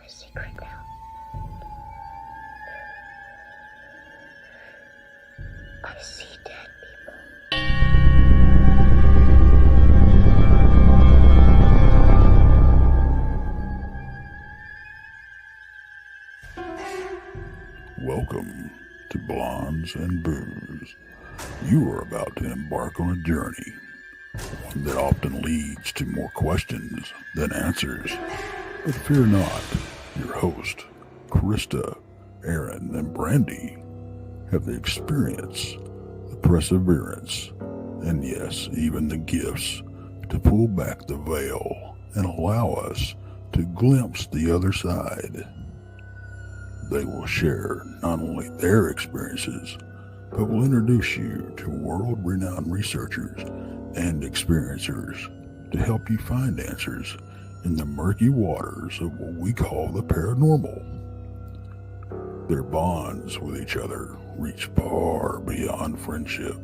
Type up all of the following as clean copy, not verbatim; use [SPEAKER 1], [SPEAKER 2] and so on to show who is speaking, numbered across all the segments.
[SPEAKER 1] my secret now. I see dead people.
[SPEAKER 2] Welcome to Blondes and Booze. You are about to embark on a journey, one that often leads to more questions than answers. But fear not, your host, Krista, Aaron, and Brandy have the experience, the perseverance, and yes, even the gifts to pull back the veil and allow us to glimpse the other side. They will share not only their experiences, but will introduce you to world-renowned researchers and experiencers to help you find answers in the murky waters of what we call the paranormal. Their bonds with each other reach far beyond friendship,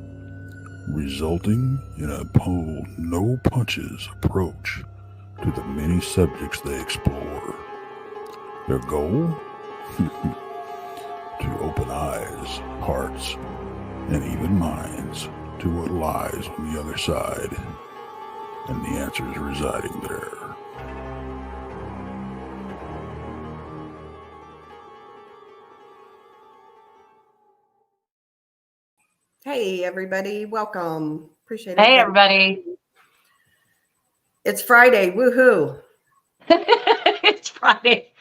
[SPEAKER 2] resulting in a pull no punches approach to the many subjects they explore. Their goal? To open eyes, hearts, and even minds to what lies on the other side, and the answers residing there.
[SPEAKER 3] Hey everybody, welcome. Appreciate it.
[SPEAKER 4] Hey everybody.
[SPEAKER 3] It's Friday, woohoo.
[SPEAKER 4] It's Friday.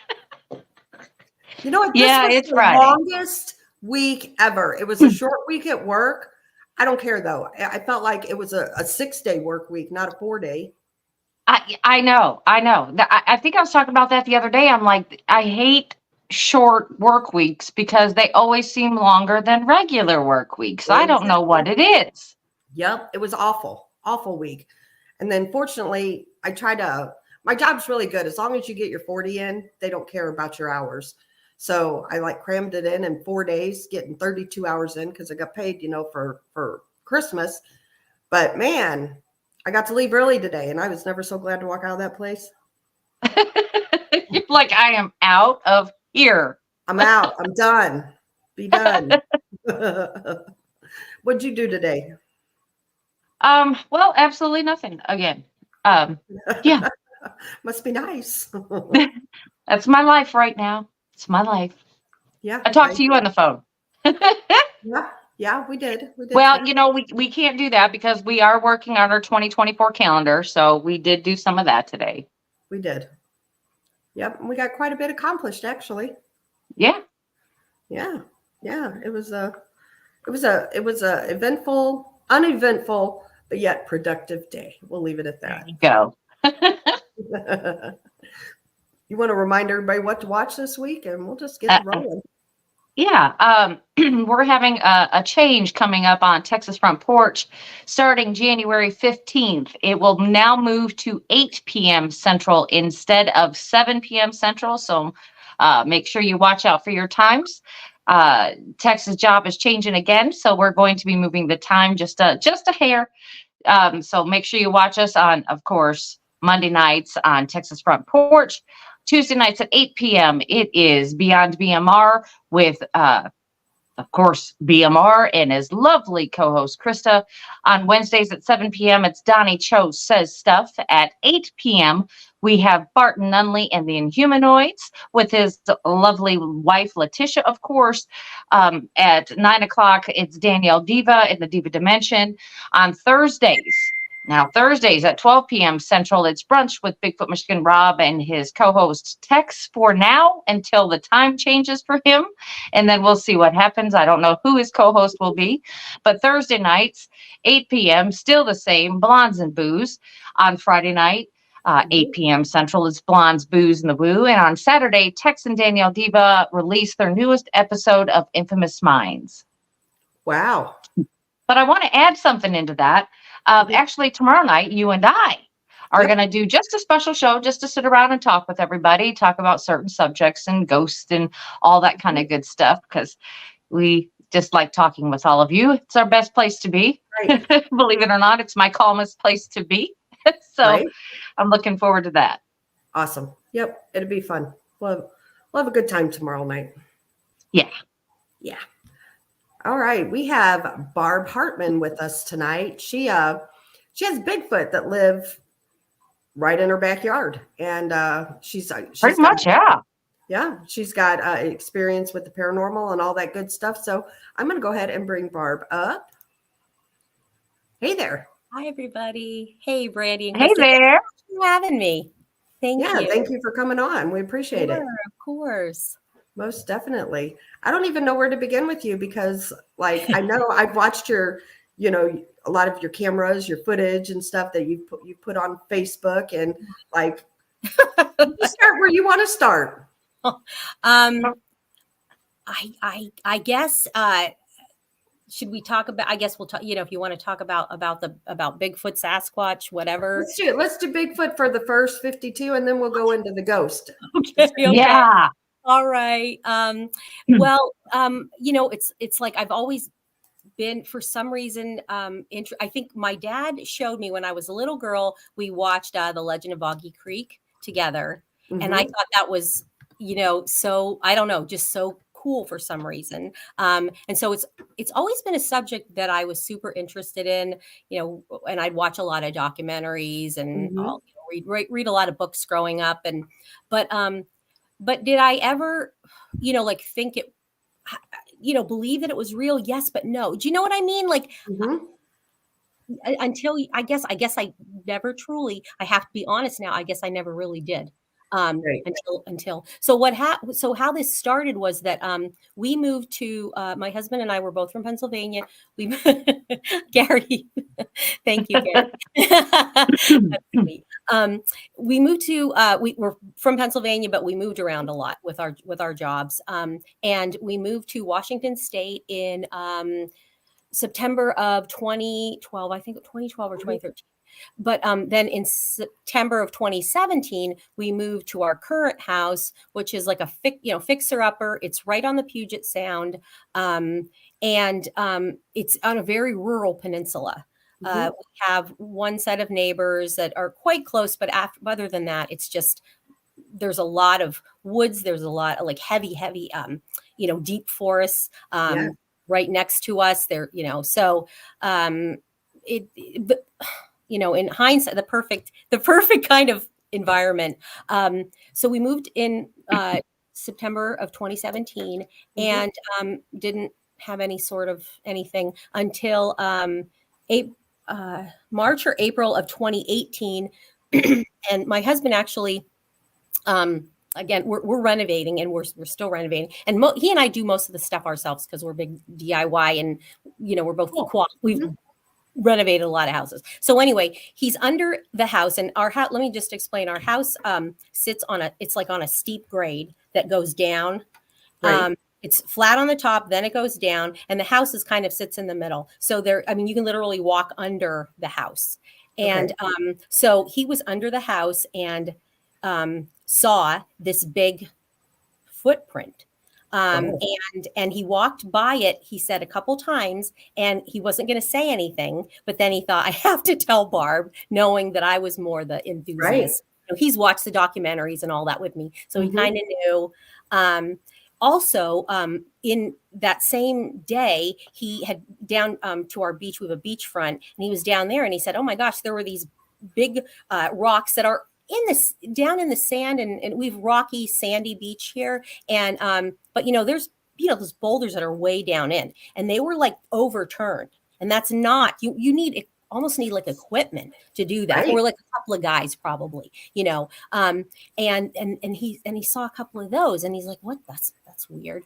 [SPEAKER 3] You know what?
[SPEAKER 4] It's
[SPEAKER 3] the
[SPEAKER 4] Friday.
[SPEAKER 3] Longest week ever. It was a short week at work. I don't care though. I felt like it was a 6-day work week, not a 4-day.
[SPEAKER 4] I know. I think I was talking about that the other day. I'm like, I hate short work weeks because they always seem longer than regular work weeks. Exactly. I don't know what it is.
[SPEAKER 3] Yep. It was awful week. And then fortunately, my job's really good. As long as you get your 40 in, they don't care about your hours. So I crammed it in 4 days, getting 32 hours in because I got paid, for Christmas. But man, I got to leave early today and I was never so glad to walk out of that place.
[SPEAKER 4] You're like, I am out of here.
[SPEAKER 3] I'm out. I'm done. Be done. What'd you do today?
[SPEAKER 4] Well, absolutely nothing again. Yeah.
[SPEAKER 3] Must be nice.
[SPEAKER 4] That's my life right now. It's my life.
[SPEAKER 3] Yeah.
[SPEAKER 4] I talked to you on the phone.
[SPEAKER 3] Yeah, we did.
[SPEAKER 4] Well, we can't do that because we are working on our 2024 calendar. So we did do some of that today.
[SPEAKER 3] We did. Yep. We got quite a bit accomplished actually.
[SPEAKER 4] Yeah.
[SPEAKER 3] Yeah. It was a uneventful, but yet productive day. We'll leave it at that.
[SPEAKER 4] There you go.
[SPEAKER 3] You want to remind everybody what to watch this week, and we'll just get rolling.
[SPEAKER 4] Yeah, we're having a change coming up on Texas Front Porch starting January 15th. It will now move to 8 p.m. Central instead of 7 p.m. Central. So make sure you watch out for your times. Texas job is changing again, so we're going to be moving the time just a hair. So make sure you watch us on, of course, Monday nights on Texas Front Porch. Tuesday nights at 8 p.m. It is Beyond BMR with, of course, BMR and his lovely co-host Krista. On Wednesdays at 7 p.m. it's Donnie Cho Says Stuff. At 8 p.m. we have Barton Nunnelly and the Inhumanoids with his lovely wife Letitia, of course. At 9 o'clock it's Danielle Diva in the Diva Dimension. On Thursdays at 12 p.m. Central, it's Brunch with Bigfoot Michigan Rob and his co-host Tex for now until the time changes for him. And then we'll see what happens. I don't know who his co-host will be. But Thursday nights, 8 p.m., still the same, Blondes and Booze. On Friday night, 8 p.m. Central, it's Blondes, Booze, and the Woo. And on Saturday, Tex and Danielle Diva release their newest episode of Infamous Minds.
[SPEAKER 3] Wow.
[SPEAKER 4] But I want to add something into that. Actually, tomorrow night, you and I are going to do just a special show just to sit around and talk with everybody, talk about certain subjects and ghosts and all that kind of good stuff, because we just like talking with all of you. It's our best place to be. Right. Believe it or not, it's my calmest place to be. So I'm looking forward to that.
[SPEAKER 3] Awesome. Yep. It'll be fun. we'll have a good time tomorrow night.
[SPEAKER 4] Yeah.
[SPEAKER 3] Yeah. All right. We have Barb Hartman with us tonight. She has Bigfoot that live right in her backyard. And she's
[SPEAKER 4] Pretty
[SPEAKER 3] got,
[SPEAKER 4] much, yeah.
[SPEAKER 3] Yeah, she's got experience with the paranormal and all that good stuff. So I'm going to go ahead and bring Barb up. Hey there.
[SPEAKER 5] Hi, everybody. Hey, Brandy and
[SPEAKER 4] Hey
[SPEAKER 5] Krista.
[SPEAKER 4] there.
[SPEAKER 5] Thanks for having me. Thank you.
[SPEAKER 3] Thank you for coming on. We appreciate it.
[SPEAKER 5] Of course.
[SPEAKER 3] Most definitely. I don't even know where to begin with you because, like, I know I've watched your, a lot of your cameras, your footage and stuff that you put on Facebook, and like, you start where you want to start.
[SPEAKER 5] I guess. Should we talk about? I guess we'll talk. If you want to talk about Bigfoot, Sasquatch, whatever.
[SPEAKER 3] Let's do it. Let's do Bigfoot for the first 52, and then we'll go into the ghost.
[SPEAKER 5] Okay.
[SPEAKER 4] Yeah.
[SPEAKER 5] All right. Well, it's like I've always been, for some reason, I think my dad showed me when I was a little girl. We watched The Legend of Boggy Creek together, and I thought that was, so I don't know, just so cool for some reason. And so it's always been a subject that I was super interested in, and I'd watch a lot of documentaries and read a lot of books growing up. But did I ever, think it, believe that it was real? Yes, but no. Do you know what I mean? Like, until I guess I never truly, I have to be honest now, I guess I never really did. Until so how this started was that we moved to my husband and I were both from Pennsylvania. Gary, thank you, Gary. We moved to we were from Pennsylvania, but we moved around a lot with our jobs, and we moved to Washington State in September of 2012, I think 2012 or 2013. But then in September of 2017, we moved to our current house, which is like a fixer upper. It's right on the Puget Sound, and it's on a very rural peninsula. We have one set of neighbors that are quite close, but other than that, it's just there's a lot of woods. There's a lot of like heavy, deep forests right next to us. There, so in hindsight, the perfect kind of environment. So we moved in September of 2017 and didn't have any sort of anything until March or April of 2018. And my husband actually, again, we're renovating and we're still renovating. And he and I do most of the stuff ourselves because we're big DIY and, we're both we've renovated a lot of houses. So anyway, he's under the house, and our house, let me just explain, our house sits on a steep grade that goes down. Right. It's flat on the top, then it goes down, and the house kind of sits in the middle. So you can literally walk under the house. And so he was under the house and saw this big footprint. And he walked by it, he said, a couple times, and he wasn't going to say anything. But then he thought, I have to tell Barb, knowing that I was more the enthusiast. Right. He's watched the documentaries and all that with me. So he kind of knew. Also, in that same day, he had down to our beach. We have a beachfront, and he was down there, and he said, oh my gosh, there were these big rocks that are down in the sand, and we've rocky, sandy beach here. And, but there's, those boulders that are way down in, and they were like overturned. And that's not, you almost need like equipment to do that, right. Or like a couple of guys probably, and he saw a couple of those, and he's like, what? That's weird.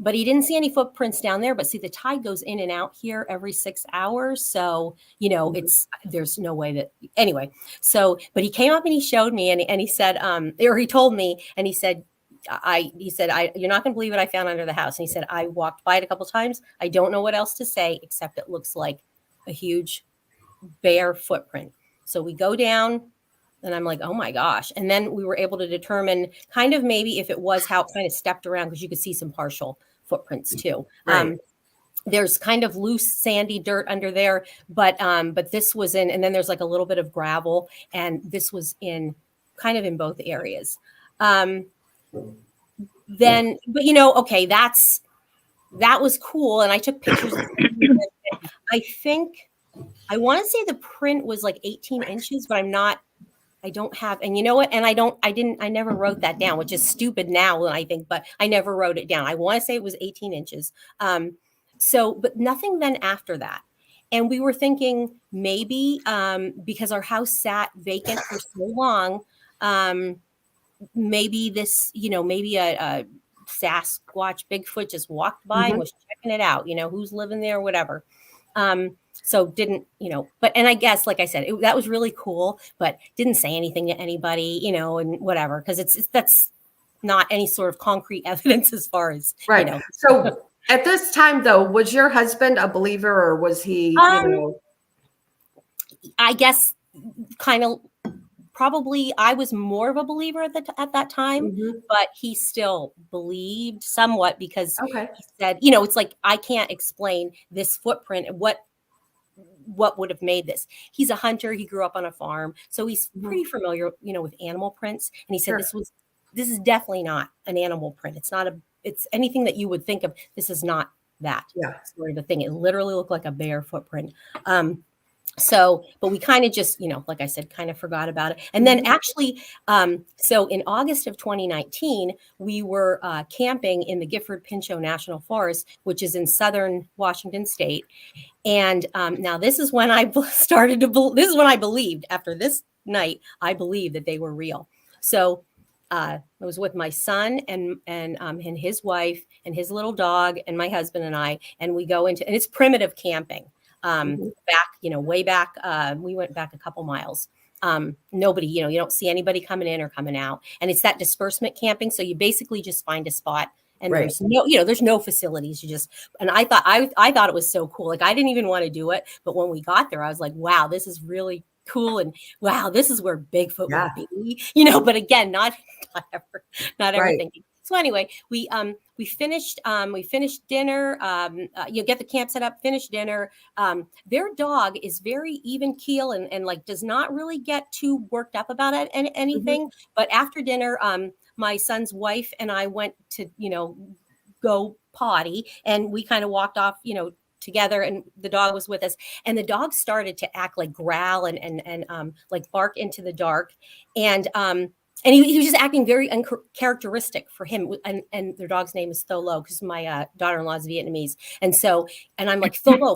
[SPEAKER 5] But he didn't see any footprints down there. But see, the tide goes in and out here every 6 hours. So, there's no way that anyway. So, but he came up and he showed me and he said, or he told me, and he said, you're not going to believe what I found under the house. And he said, I walked by it a couple of times. I don't know what else to say, except it looks like a huge bare footprint. So we go down. And I'm like, oh my gosh. And then we were able to determine kind of maybe if it was how it kind of stepped around, because you could see some partial footprints too. Right. There's kind of loose sandy dirt under there, but this was in, and then there's like a little bit of gravel, and this was in kind of in both areas. then, but okay, that was cool. And I took pictures. I want to say the print was like 18 inches, but I don't have, and you know what? And I never wrote that down, which is stupid now, I think, but I never wrote it down. I want to say it was 18 inches. But nothing then after that. And we were thinking maybe because our house sat vacant for so long, maybe this, maybe a Sasquatch Bigfoot just walked by and was checking it out, who's living there, whatever. So didn't, and I guess, like I said, that was really cool, but didn't say anything to anybody, and whatever, because that's not any sort of concrete evidence as far as,
[SPEAKER 3] right. So at this time, though, was your husband a believer, or was he,
[SPEAKER 5] I guess kind of probably I was more of a believer at that time, but he still believed somewhat because he said, it's like, I can't explain this footprint. What would have made this? He's a hunter. He grew up on a farm. So he's pretty familiar, with animal prints. And he said, this is definitely not an animal print. It's anything that you would think of. This is not that sort of a thing. It literally looked like a bear footprint. But we kind of just, like I said, kind of forgot about it. And then actually, so in August of 2019, we were camping in the Gifford-Pinchot National Forest, which is in southern Washington State. And now this is when I started to, this is when I believed, after this night, I believed that they were real. So I was with my son and his wife and his little dog and my husband and I, and we go into, and it's primitive camping. Way back, we went back a couple miles. Nobody, you don't see anybody coming in or coming out, and it's that disbursement camping. So you basically just find a spot, and there's no facilities. And I thought it was so cool. Like, I didn't even want to do it, but when we got there, I was like, wow, this is really cool. And wow, this is where Bigfoot would be, but again, not ever thinking. So anyway, we finished dinner. You get the camp set up, finish dinner. Their dog is very even keel and like does not really get too worked up about it and anything. But after dinner, my son's wife and I went to, go potty, and we kind of walked off, together, and the dog was with us, and the dog started to act like growl and like bark into the dark. And he was just acting very uncharacteristic for him. And their dog's name is Tholo, because my daughter-in-law is Vietnamese. And I'm like, Tholo,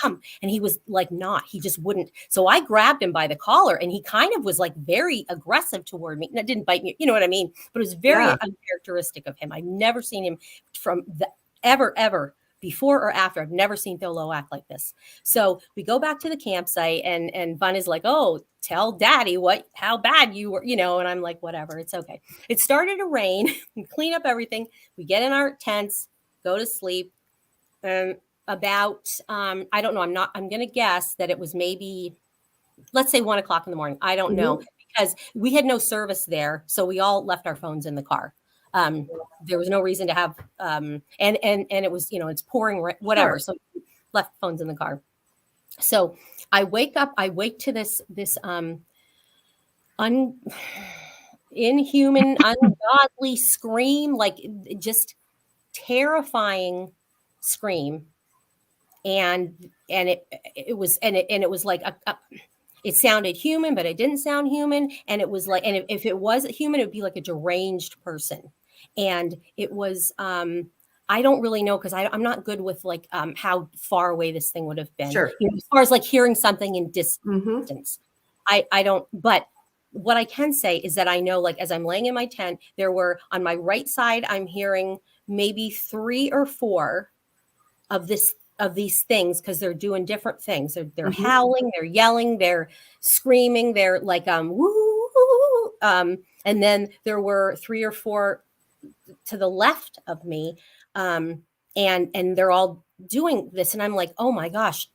[SPEAKER 5] come. And he was like, not, he just wouldn't. So I grabbed him by the collar, and he kind of was like very aggressive toward me. That didn't bite me, you know what I mean? But it was very uncharacteristic of him. I've never seen him ever before or after. I've never seen Tholo act like this. So we go back to the campsite, and Bun is like, oh, tell Daddy how bad you were, and I'm like, whatever, it's okay. It started to rain. We clean up everything. We get in our tents, go to sleep. About, I don't know. I'm going to guess that it was maybe, let's say 1:00 in the morning. I don't know, because we had no service there. So we all left our phones in the car. There was no reason to have, and it was, it's pouring, whatever. So left phones in the car. So I wake to this inhuman, ungodly scream, like just terrifying scream. And it was like it sounded human, but it didn't sound human. And it was like, and if it was human, it would be like a deranged person. And it was, I don't really know, because I'm not good with like how far away this thing would have been. Sure. As far as like hearing something in distance, I don't. But what I can say is that I know, like, as I'm laying in my tent, there were on my right side, I'm hearing maybe 3 or 4 of these things, because they're doing different things. They're howling, they're yelling, they're screaming, they're like woo. And then there were 3 or 4 to the left of me. And they're all doing this. And I'm like, oh my gosh,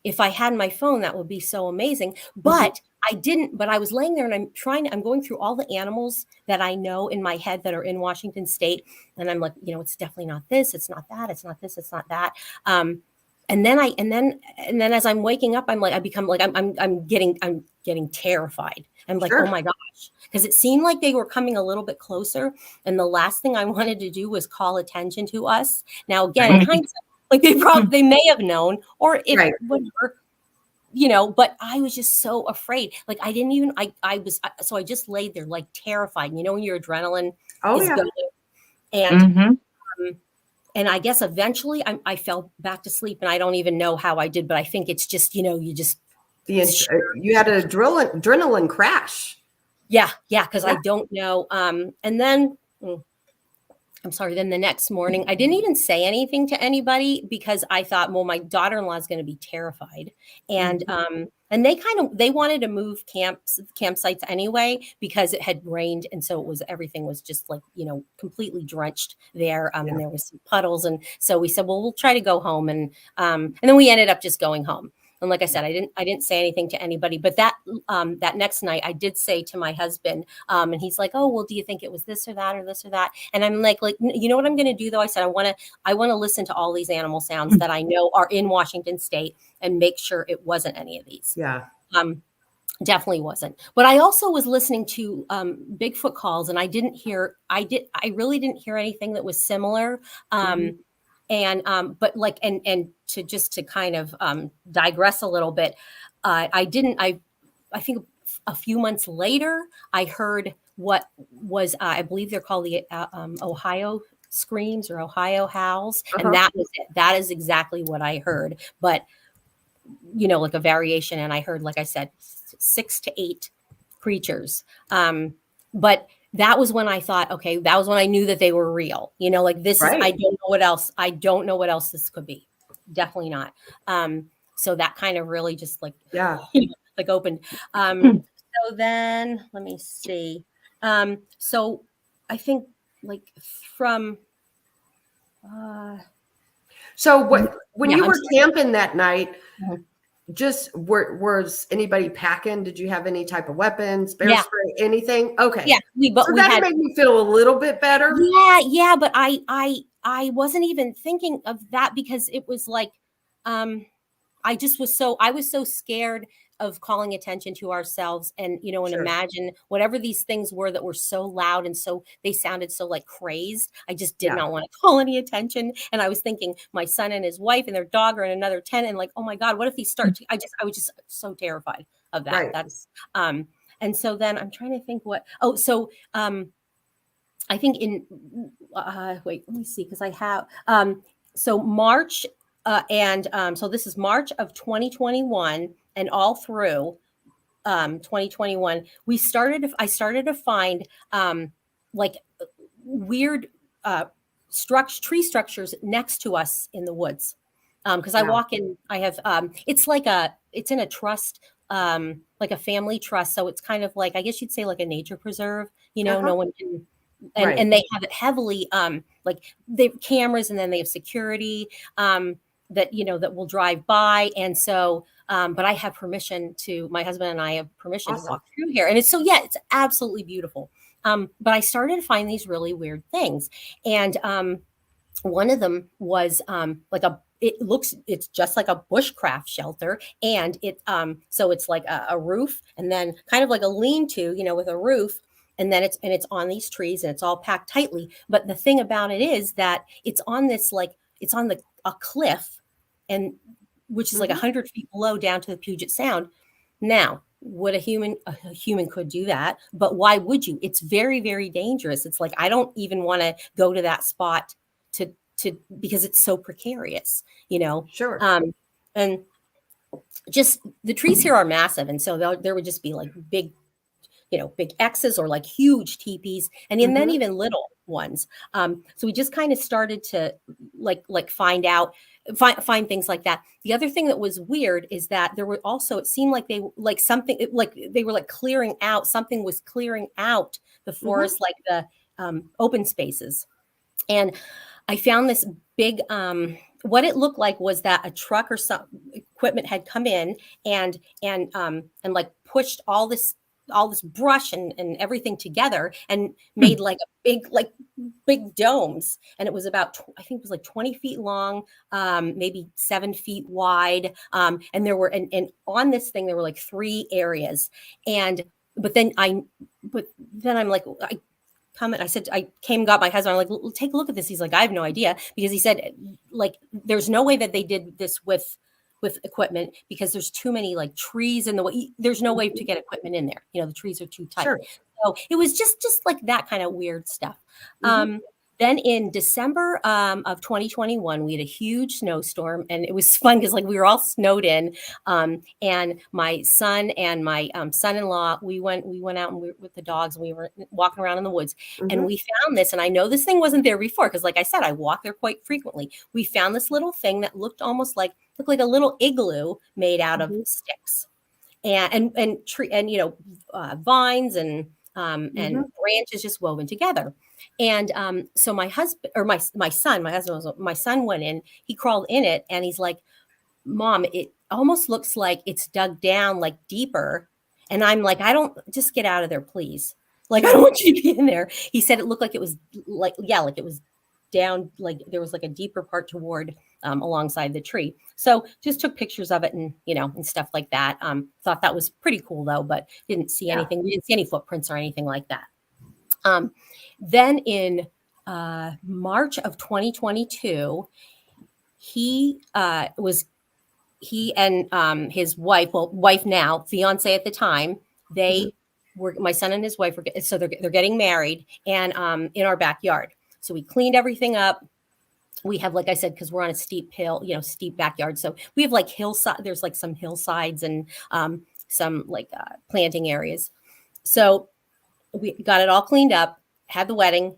[SPEAKER 5] if I had my phone, that would be so amazing. But I didn't, but I was laying there, and I'm going through all the animals that I know in my head that are in Washington State. And I'm like, it's definitely not this. It's not that. It's not this. It's not that. and then as I'm waking up, I'm like, I'm getting terrified. I'm like,
[SPEAKER 3] Sure.
[SPEAKER 5] oh my gosh, because it seemed like they were coming a little bit closer. And the last thing I wanted to do was call attention to us. Now, again, in hindsight, like they may have known, or if
[SPEAKER 3] Right.
[SPEAKER 5] whatever, you know, but I was just so afraid. Like I didn't even, so I just laid there like terrified. You know, when your adrenaline
[SPEAKER 3] Oh
[SPEAKER 5] is
[SPEAKER 3] yeah.
[SPEAKER 5] going. And
[SPEAKER 4] Mm-hmm.
[SPEAKER 5] and I guess eventually I fell back to sleep, and I don't even know how I did, but I think it's just, you know, you just,
[SPEAKER 3] You had an adrenaline crash.
[SPEAKER 5] yeah. Cause
[SPEAKER 3] Yeah.
[SPEAKER 5] I don't know. And then I'm sorry. Then the next morning, I didn't even say anything to anybody because I thought, well, my daughter-in-law is going to be terrified. And, and they wanted to move campsites anyway, because it had rained. And so everything was just like, you know, completely drenched there. And there was some puddles. And so we said, well, we'll try to go home. And then we ended up just going home. And like I said, I didn't say anything to anybody, but that next night I did say to my husband, and he's like, oh, well, do you think it was this or that or this or that? And I'm like, you know what I'm going to do though? I said, I want to listen to all these animal sounds that I know are in Washington State and make sure it wasn't any of these.
[SPEAKER 3] Yeah.
[SPEAKER 5] Definitely wasn't. But I also was listening to Bigfoot calls, and I really didn't hear anything that was similar. And but like and to kind of digress a little bit, I think a few months later I heard what was I believe they're called the Ohio screams or Ohio howls, and that was it. That is exactly what I heard, but you know, like a variation. And I heard, like I said, 6 to 8 creatures. But that was when I thought, okay, that was when I knew that they were real. You know, like this is, I don't know what else. I don't know what else this could be. Definitely not. So that kind of really just like, like opened. So then let me see. So I think like from,
[SPEAKER 3] so when you were camping that night, just was anybody packing? Did you have any type of weapons, bear spray, anything? Okay.
[SPEAKER 5] Yeah.
[SPEAKER 3] So that made me feel a little bit better.
[SPEAKER 5] Yeah. But I wasn't even thinking of that because it was like, I was so scared of calling attention to ourselves and, you know, and imagine whatever these things were that were so loud and so they sounded so like crazed. I just did not want to call any attention. And I was thinking my son and his wife and their dog are in another tent. And like, oh my God, what if these start to, I was just so terrified of that.
[SPEAKER 3] Right.
[SPEAKER 5] That's, and so then I'm trying to think I think in, wait, let me see. Cause I have, so March, so this is March of 2021 and all through 2021, I started to find like weird tree structures next to us in the woods. Because I walk in, I have, it's in a trust, like a family trust. So it's kind of like, I guess you'd say like a nature preserve, you know, no one can, and they have it heavily, like they have cameras and then they have security that, you know, that will drive by. And so, but I have permission my husband and I have permission to walk through here. And it's absolutely beautiful. But I started to find these really weird things. And one of them was it's just like a bushcraft shelter. And so it's like a roof and then kind of like a lean-to, you know, with a roof. And then it's on these trees and it's all packed tightly. But the thing about it is that it's on this, it's on a cliff, and which is like 100 feet below down to the Puget Sound. Now, would a human could do that, but why would you? It's very, very dangerous. It's like, I don't even want to go to that spot because it's so precarious, you know?
[SPEAKER 3] Sure.
[SPEAKER 5] And just the trees here are massive. And so there would just be like big, you know, big X's or like huge teepees and then even little ones. So we just kind of started to like find things like that. The other thing that was weird is that there were also, it seemed like they were clearing out, something was clearing out the forest, like the open spaces. And I found this big, what it looked like was that a truck or some equipment had come in and like pushed all this all this brush and everything together and made like big domes. And it was about, I think it was like 20 feet long, maybe 7 feet wide. And there were, and on this thing, there were like 3 areas. But then I'm like, I came and got my husband. I'm like, take a look at this. He's like, I have no idea, because he said, like, there's no way that they did this with equipment, because there's too many like trees in the way. There's no way to get equipment in there. The trees are too tight.
[SPEAKER 3] Sure.
[SPEAKER 5] So it was just like that kind of weird stuff.
[SPEAKER 3] Mm-hmm.
[SPEAKER 5] Then in December of 2021, we had a huge snowstorm, and it was fun because like we were all snowed in. And my son and my son-in-law, we went out and with the dogs, and we were walking around in the woods,
[SPEAKER 3] Mm-hmm.
[SPEAKER 5] and we found this. And I know this thing wasn't there before, because like I said, I walk there quite frequently. We found this little thing that looked like a little igloo made out of sticks and tree and vines and branches just woven together. And so my husband or my son went in, he crawled in it, and he's like, Mom, it almost looks like it's dug down like deeper. And I'm like, just get out of there, please. Like, I don't want you to be in there. He said it looked like it was like it was down, like there was like a deeper part toward alongside the tree. So just took pictures of it and stuff like that. Thought that was pretty cool though, but didn't see anything. We didn't see any footprints or anything like that. Then in March of 2022, he and his wife now, fiance at the time, they were, my son and his wife were, so they're getting married, and in our backyard. So we cleaned everything up. We have, like I said, because we're on a steep hill, steep backyard. So we have like hillside, there's like some hillsides and some like planting areas. So we got it all cleaned up, had the wedding.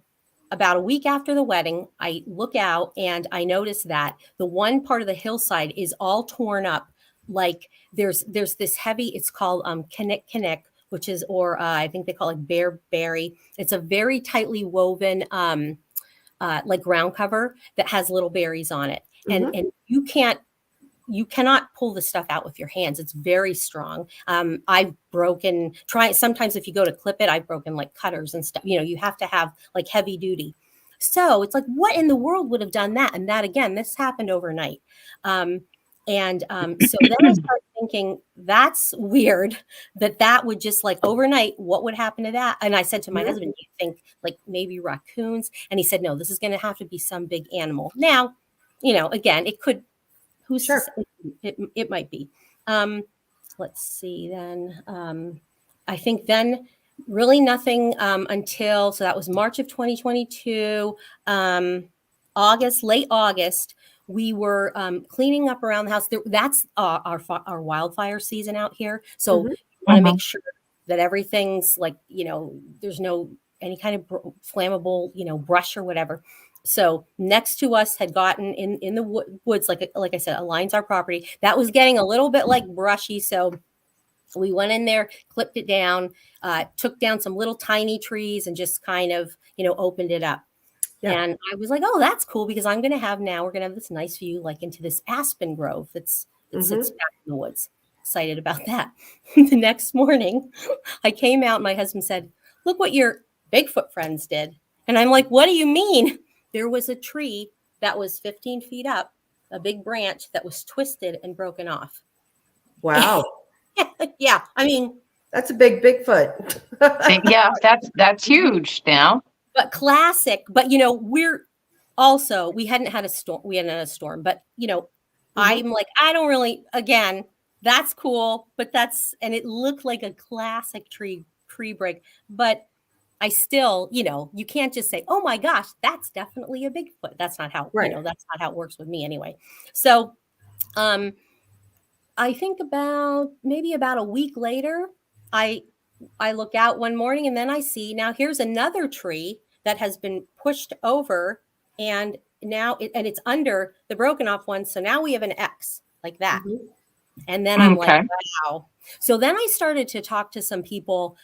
[SPEAKER 5] About a week after the wedding, I look out and I notice that the one part of the hillside is all torn up. Like there's this heavy, it's called kinnick, which is, or I think they call it bearberry. It's a very tightly woven like ground cover that has little berries on it. And you cannot pull the stuff out with your hands. It's very strong. I've broken, sometimes if you go to clip it, I've broken like cutters and stuff. You have to have like heavy duty. So it's like, what in the world would have done that? And that, again, this happened overnight. So then I started thinking, that's weird that would just like overnight, what would happen to that? And I said to my husband, do you think like maybe raccoons? And he said, no, this is going to have to be some big animal. Now, again, it could, who's sure. It might be. Let's see then. I think then really nothing until, so that was March of 2022, late August, we were cleaning up around the house. That's our wildfire season out here. So we want to make sure that everything's like, there's no any kind of flammable, brush or whatever. So next to us had gotten in the woods, like I said, aligns our property. That was getting a little bit like brushy. So we went in there, clipped it down, took down some little tiny trees and just kind of, opened it up. Yeah. And I was like, oh, that's cool, because we're going to have this nice view like into this aspen grove that sits back in the woods. Excited about that. The next morning I came out and my husband said, look what your Bigfoot friends did. And I'm like, what do you mean? There was a tree that was 15 feet up, a big branch that was twisted and broken off.
[SPEAKER 3] Wow.
[SPEAKER 5] Yeah. I mean,
[SPEAKER 3] that's a big Bigfoot.
[SPEAKER 4] Yeah, that's huge now.
[SPEAKER 5] But classic. But, we hadn't had a storm. But, I'm like, I don't really, again, that's cool. But and it looked like a classic tree break. But I still, you can't just say, oh my gosh, that's definitely a Bigfoot. That's not how, that's not how it works with me anyway. So, I think maybe about a week later, I look out one morning and then I see, now here's another tree that has been pushed over and now it's under the broken off one. So now we have an X like that. And then I'm like, wow. So then I started to talk to some people,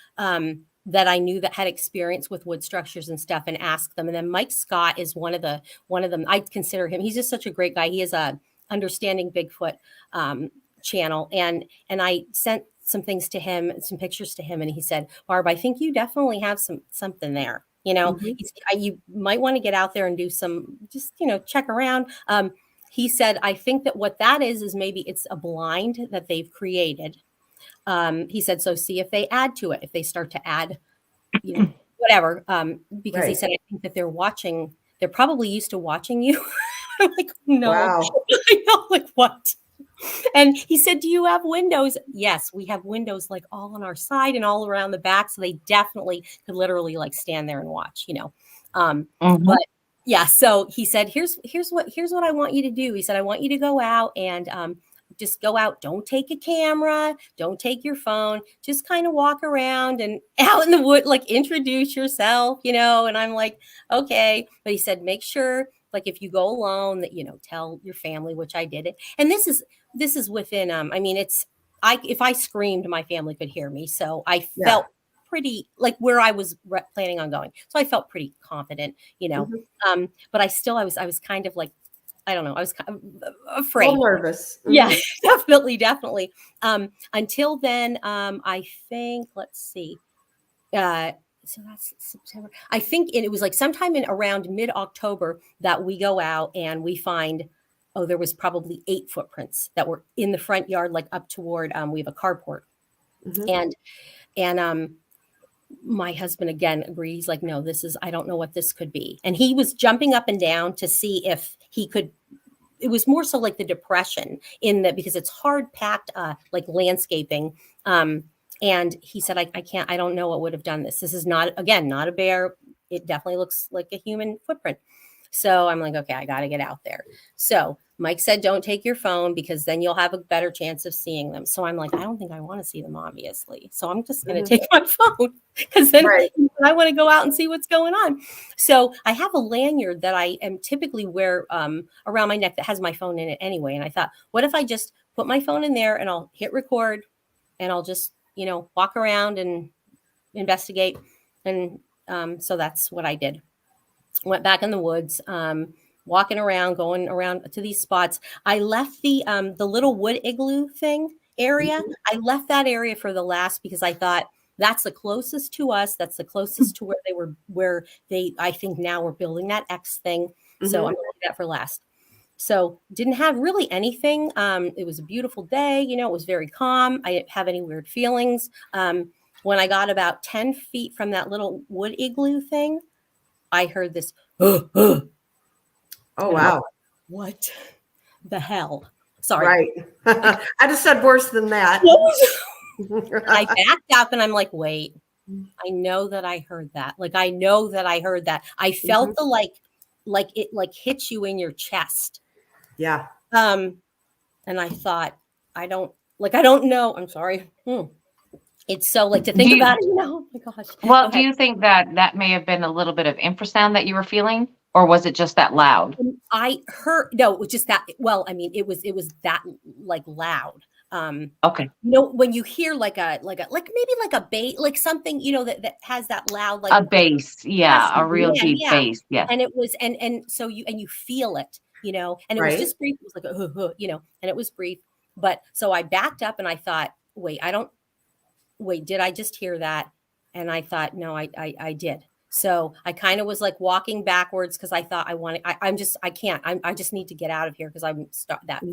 [SPEAKER 5] that I knew that had experience with wood structures and stuff and ask them. And then Mike Scott is one of them. I consider him, he's just such a great guy. He has a Understanding Bigfoot channel. And I sent some things to him, some pictures to him, and he said, Barb, I think you definitely have something there. You might want to get out there and do some, just, check around. He said, I think that what that is maybe it's a blind that they've created. He said, so see if they add to it, if they start to add, whatever. Because he said, I think that they're probably used to watching you. I'm like, no,
[SPEAKER 3] Wow.
[SPEAKER 5] I know, like what? And he said, do you have windows? Yes, we have windows like all on our side and all around the back. So they definitely could literally like stand there and watch, But yeah, so he said, here's what I want you to do. He said, I want you to go out and just go out. Don't take a camera. Don't take your phone. Just kind of walk around and out in the wood, like introduce yourself, and I'm like, okay. But he said, make sure, like if you go alone that, tell your family, which I did it. And this is within, if I screamed, my family could hear me. So I felt pretty like where I was planning on going. So I felt pretty confident, but I was kind of like, I don't know. I was kind of afraid.
[SPEAKER 3] Nervous.
[SPEAKER 5] Yeah, definitely. Until then, I think, let's see. So that's September. I think it was like sometime in around mid-October that we go out and we find, there was probably 8 footprints that were in the front yard, like up toward, we have a carport. And my husband again agrees, like, no, I don't know what this could be. And he was jumping up and down to see if he could. It was more so like the depression because it's hard packed, like landscaping. And he said, I can't, I don't know what would have done this. This is not a bear. It definitely looks like a human footprint. So I'm like, okay, I got to get out there. So Mike said, don't take your phone because then you'll have a better chance of seeing them. So I'm like, I don't think I want to see them, obviously. So I'm just going to take my phone because then I want to go out and see what's going on. So I have a lanyard that I am typically wear around my neck that has my phone in it anyway. And I thought, what if I just put my phone in there and I'll hit record and I'll just, walk around and investigate. And so that's what I did. Went back in the woods, walking around, going around to these spots. I left the little wood igloo thing area. I left that area for the last because I thought that's the closest to us. That's the closest to where they, I think now we're building that X thing. So I'm going to leave that for last. So didn't have really anything. It was a beautiful day. It was very calm. I didn't have any weird feelings. When I got about 10 feet from that little wood igloo thing, I heard this. Oh,
[SPEAKER 3] wow.
[SPEAKER 5] What the hell? Sorry.
[SPEAKER 3] Right. I just said worse than that.
[SPEAKER 5] I backed up and I'm like, wait, I know that I heard that. Like, I know that I heard that. I felt the like it like hits you in your chest.
[SPEAKER 3] Yeah.
[SPEAKER 5] And I thought, I don't know. I'm sorry. It's so like to think about it, oh my gosh.
[SPEAKER 4] Well, do you think that may have been a little bit of infrasound that you were feeling, or was it just that loud?
[SPEAKER 5] I heard, no, it was just that. Well, I mean, it was that like loud.
[SPEAKER 4] Okay.
[SPEAKER 5] When you hear like maybe like a bass, like something, that has that loud, like
[SPEAKER 4] a bass. Yeah. A real deep bass. Yeah.
[SPEAKER 5] And it was, and so you feel it, and it was just brief. It was like, and it was brief. But so I backed up and I thought, wait, did I just hear that? And I thought, no, I did. So I kind of was like walking backwards because I thought I can't, I just need to get out of here because I'm that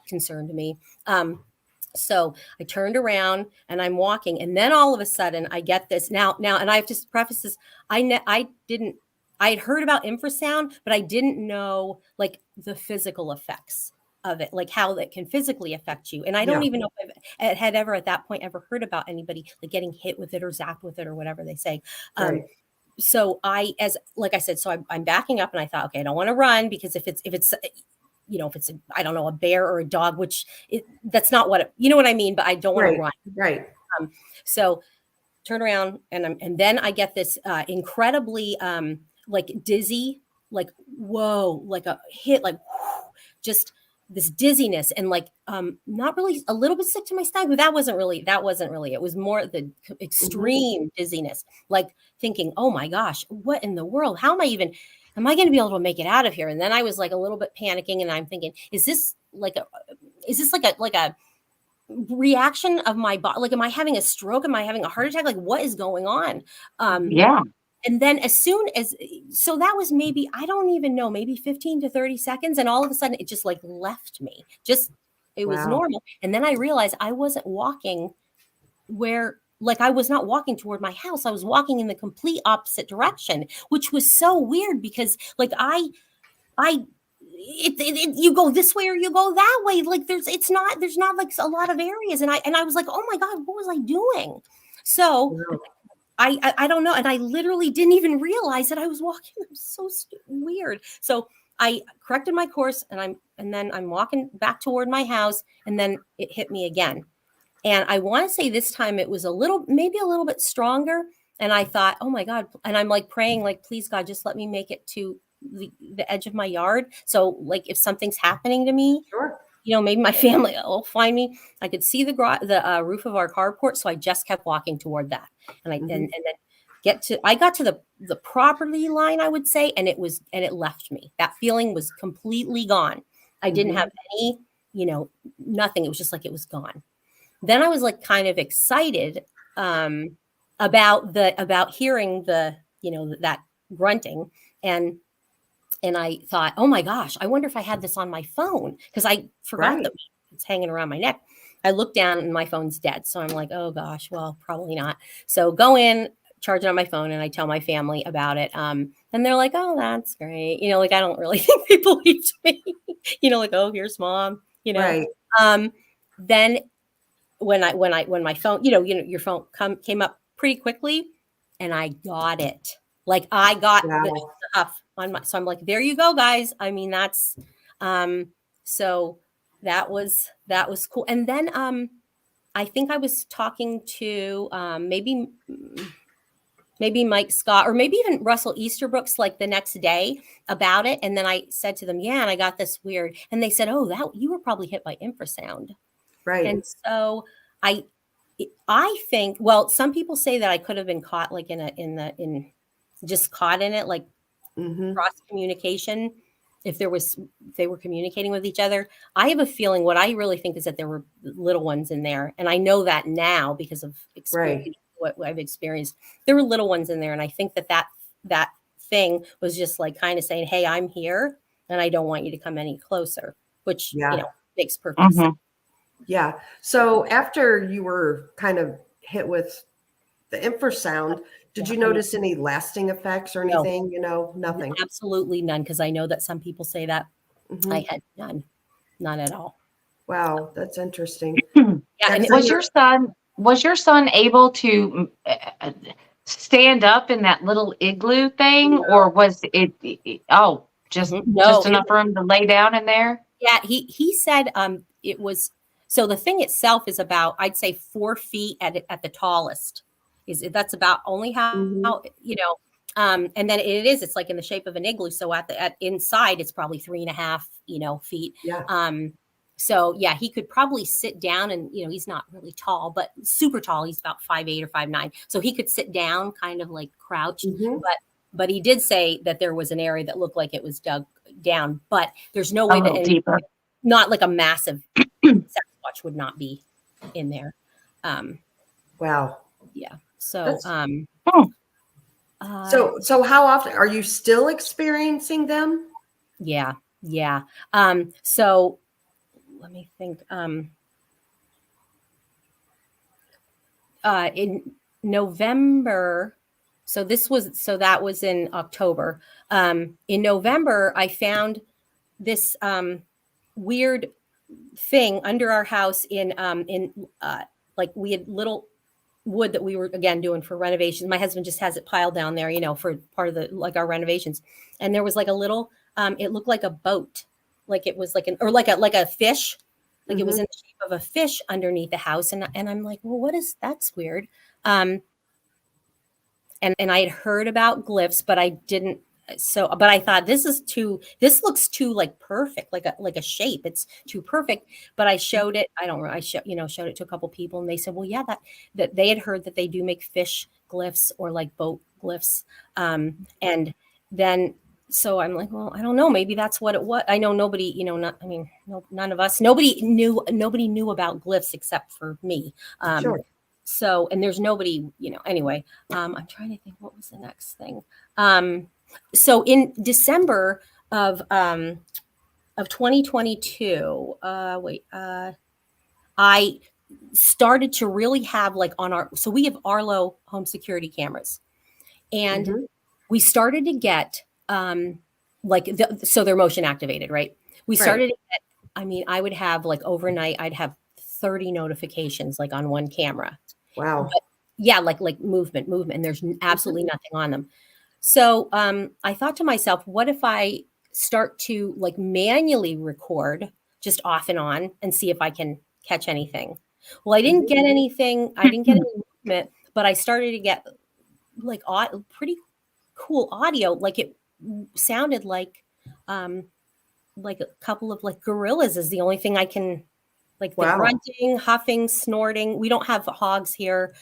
[SPEAKER 5] concerned to me. So I turned around and I'm walking, and then all of a sudden I get this now, and I have to preface this. I had heard about infrasound, but I didn't know like the physical effects of it, like how that can physically affect you. And I don't even know if I had ever at that point ever heard about anybody like getting hit with it or zapped with it or whatever they say. So like I said, so I'm backing up and I thought, okay, I don't want to run because if it's I don't know, a bear or a dog, which that's not what what I mean, but I don't want to run.
[SPEAKER 3] Right.
[SPEAKER 5] So turn around and then I get this incredibly like dizzy, like whoa, like a hit, like just this dizziness and like not really, a little bit sick to my stomach, but that wasn't really, it was more the extreme dizziness, like thinking, oh my gosh, what in the world? How am I going to be able to make it out of here? And then I was like a little bit panicking and I'm thinking, is this like a reaction of my body. Like, am I having a stroke? Am I having a heart attack? Like, what is going on?
[SPEAKER 4] Yeah.
[SPEAKER 5] And then so that was maybe, I don't even know, maybe 15 to 30 seconds. And all of a sudden it just like left me. It was normal. And then I realized I wasn't walking I was not walking toward my house. I was walking in the complete opposite direction, which was so weird because like you go this way or you go that way. Like there's not like a lot of areas. And I was like, oh my God, what was I doing? So I don't know. And I literally didn't even realize that I was walking. It was so weird. So I corrected my course and then I'm walking back toward my house and then it hit me again. And I want to say this time it was maybe a little bit stronger. And I thought, oh my God. And I'm like praying, like, please God, just let me make it to the edge of my yard. So like if something's happening to me,
[SPEAKER 3] Sure.
[SPEAKER 5] Maybe my family will find me. I could see the roof of our carport. So I just kept walking toward that. And and then I got to the property line, I would say. And it left me. That feeling was completely gone. I didn't have any, nothing. It was just like, it was gone. Then I was like kind of excited about hearing that grunting and I thought, oh my gosh, I wonder if I had this on my phone because I forgot that it's hanging around my neck. I look down and my phone's dead. So I'm like, oh gosh, well, probably not. So go in, charge it on my phone, and I tell my family about it. And they're like, oh, that's great. Like I don't really think they believed me. Like, oh, here's mom.
[SPEAKER 3] Right.
[SPEAKER 5] Then when my phone, your phone came up pretty quickly, and I got it. Like I got the stuff on so I'm like, there you go, guys. I mean, that's so that was cool. And then I think I was talking to maybe Mike Scott or maybe even Russell Easterbrooks like the next day about it. And then I said to them, yeah, and I got this weird. And they said, oh, that you were probably hit by infrasound.
[SPEAKER 3] Right.
[SPEAKER 5] And so I think, well, some people say that I could have been caught like just caught in it, like cross communication. If they were communicating with each other. I have a feeling what I really think is that there were little ones in there. And I know that now because of what I've experienced. There were little ones in there. And I think that thing was just like kind of saying, hey, I'm here and I don't want you to come any closer, which, makes perfect sense.
[SPEAKER 3] Yeah. So after you were kind of hit with the infrasound, did you notice any lasting effects or anything? Nothing.
[SPEAKER 5] Absolutely none. Because I know that some people say that. I had none at all.
[SPEAKER 3] Wow, that's interesting.
[SPEAKER 5] And
[SPEAKER 4] was your son able to stand up in that little igloo thing, or was it just enough for him to lay down in there?
[SPEAKER 5] Yeah, he said it was. So the thing itself is about, I'd say 4 feet at the tallest. That's about only how and then it's like in the shape of an igloo. So at inside it's probably 3.5 feet.
[SPEAKER 3] Yeah.
[SPEAKER 5] So yeah, he could probably sit down and he's not really tall, but super tall. He's about 5'8" or 5'9". So he could sit down, kind of like crouched. But he did say that there was an area that looked like it was dug down, but there's no way that
[SPEAKER 4] deeper.
[SPEAKER 5] Not like a massive Sasquatch would not be in there.
[SPEAKER 3] Wow.
[SPEAKER 5] Yeah. So,
[SPEAKER 3] so how often are you still experiencing them?
[SPEAKER 5] Yeah. Yeah. So let me think, in November, that was in October. In November, I found this, weird thing under our house in like we had little wood that we were again doing for renovations. My husband just has it piled down there, for part of our renovations. And there was like a little, it looked like a boat, like it was like like a fish, like it was in the shape of a fish underneath the house. And I'm like, well, that's weird. And I had heard about glyphs, but I didn't. But I thought this looks too like perfect, like a shape. It's too perfect. But I showed it. Showed it to a couple people, and they said, well, yeah, that they had heard that they do make fish glyphs or like boat glyphs. And then so I'm like, well, I don't know. Maybe that's what it was. I know nobody, none of us, nobody knew about glyphs except for me.
[SPEAKER 3] Sure.
[SPEAKER 5] So, and there's nobody, anyway, I'm trying to think what was the next thing. So in December of 2022, I started to really have so we have Arlo home security cameras, and we started to get so they're motion activated, right? We started to get, I would have overnight, I'd have 30 notifications on one camera.
[SPEAKER 3] Wow.
[SPEAKER 5] But, yeah, like movement, and there's absolutely nothing on them. So I thought to myself, what if I start to manually record just off and on and see if I can catch anything? Well, I didn't get anything. I didn't get any movement, but I started to get pretty cool audio. It sounded like a couple of gorillas is the only thing I can the grunting, huffing, snorting. We don't have hogs here.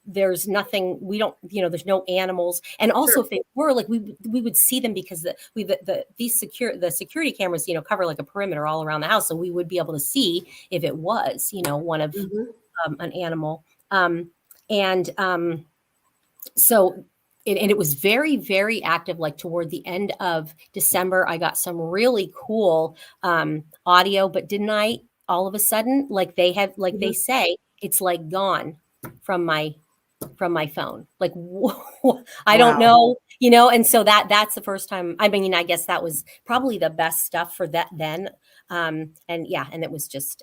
[SPEAKER 5] There's nothing. We don't. There's no animals. And also, if they were we would see them because the security cameras cover a perimeter all around the house, so we would be able to see if it was one of an animal. So. And it was very, very active. Toward the end of December, I got some really cool audio, but didn't I all of a sudden, they have, they say, it's gone from my phone. I don't know, and so that's the first time. I guess that was probably the best stuff for that then. And it was just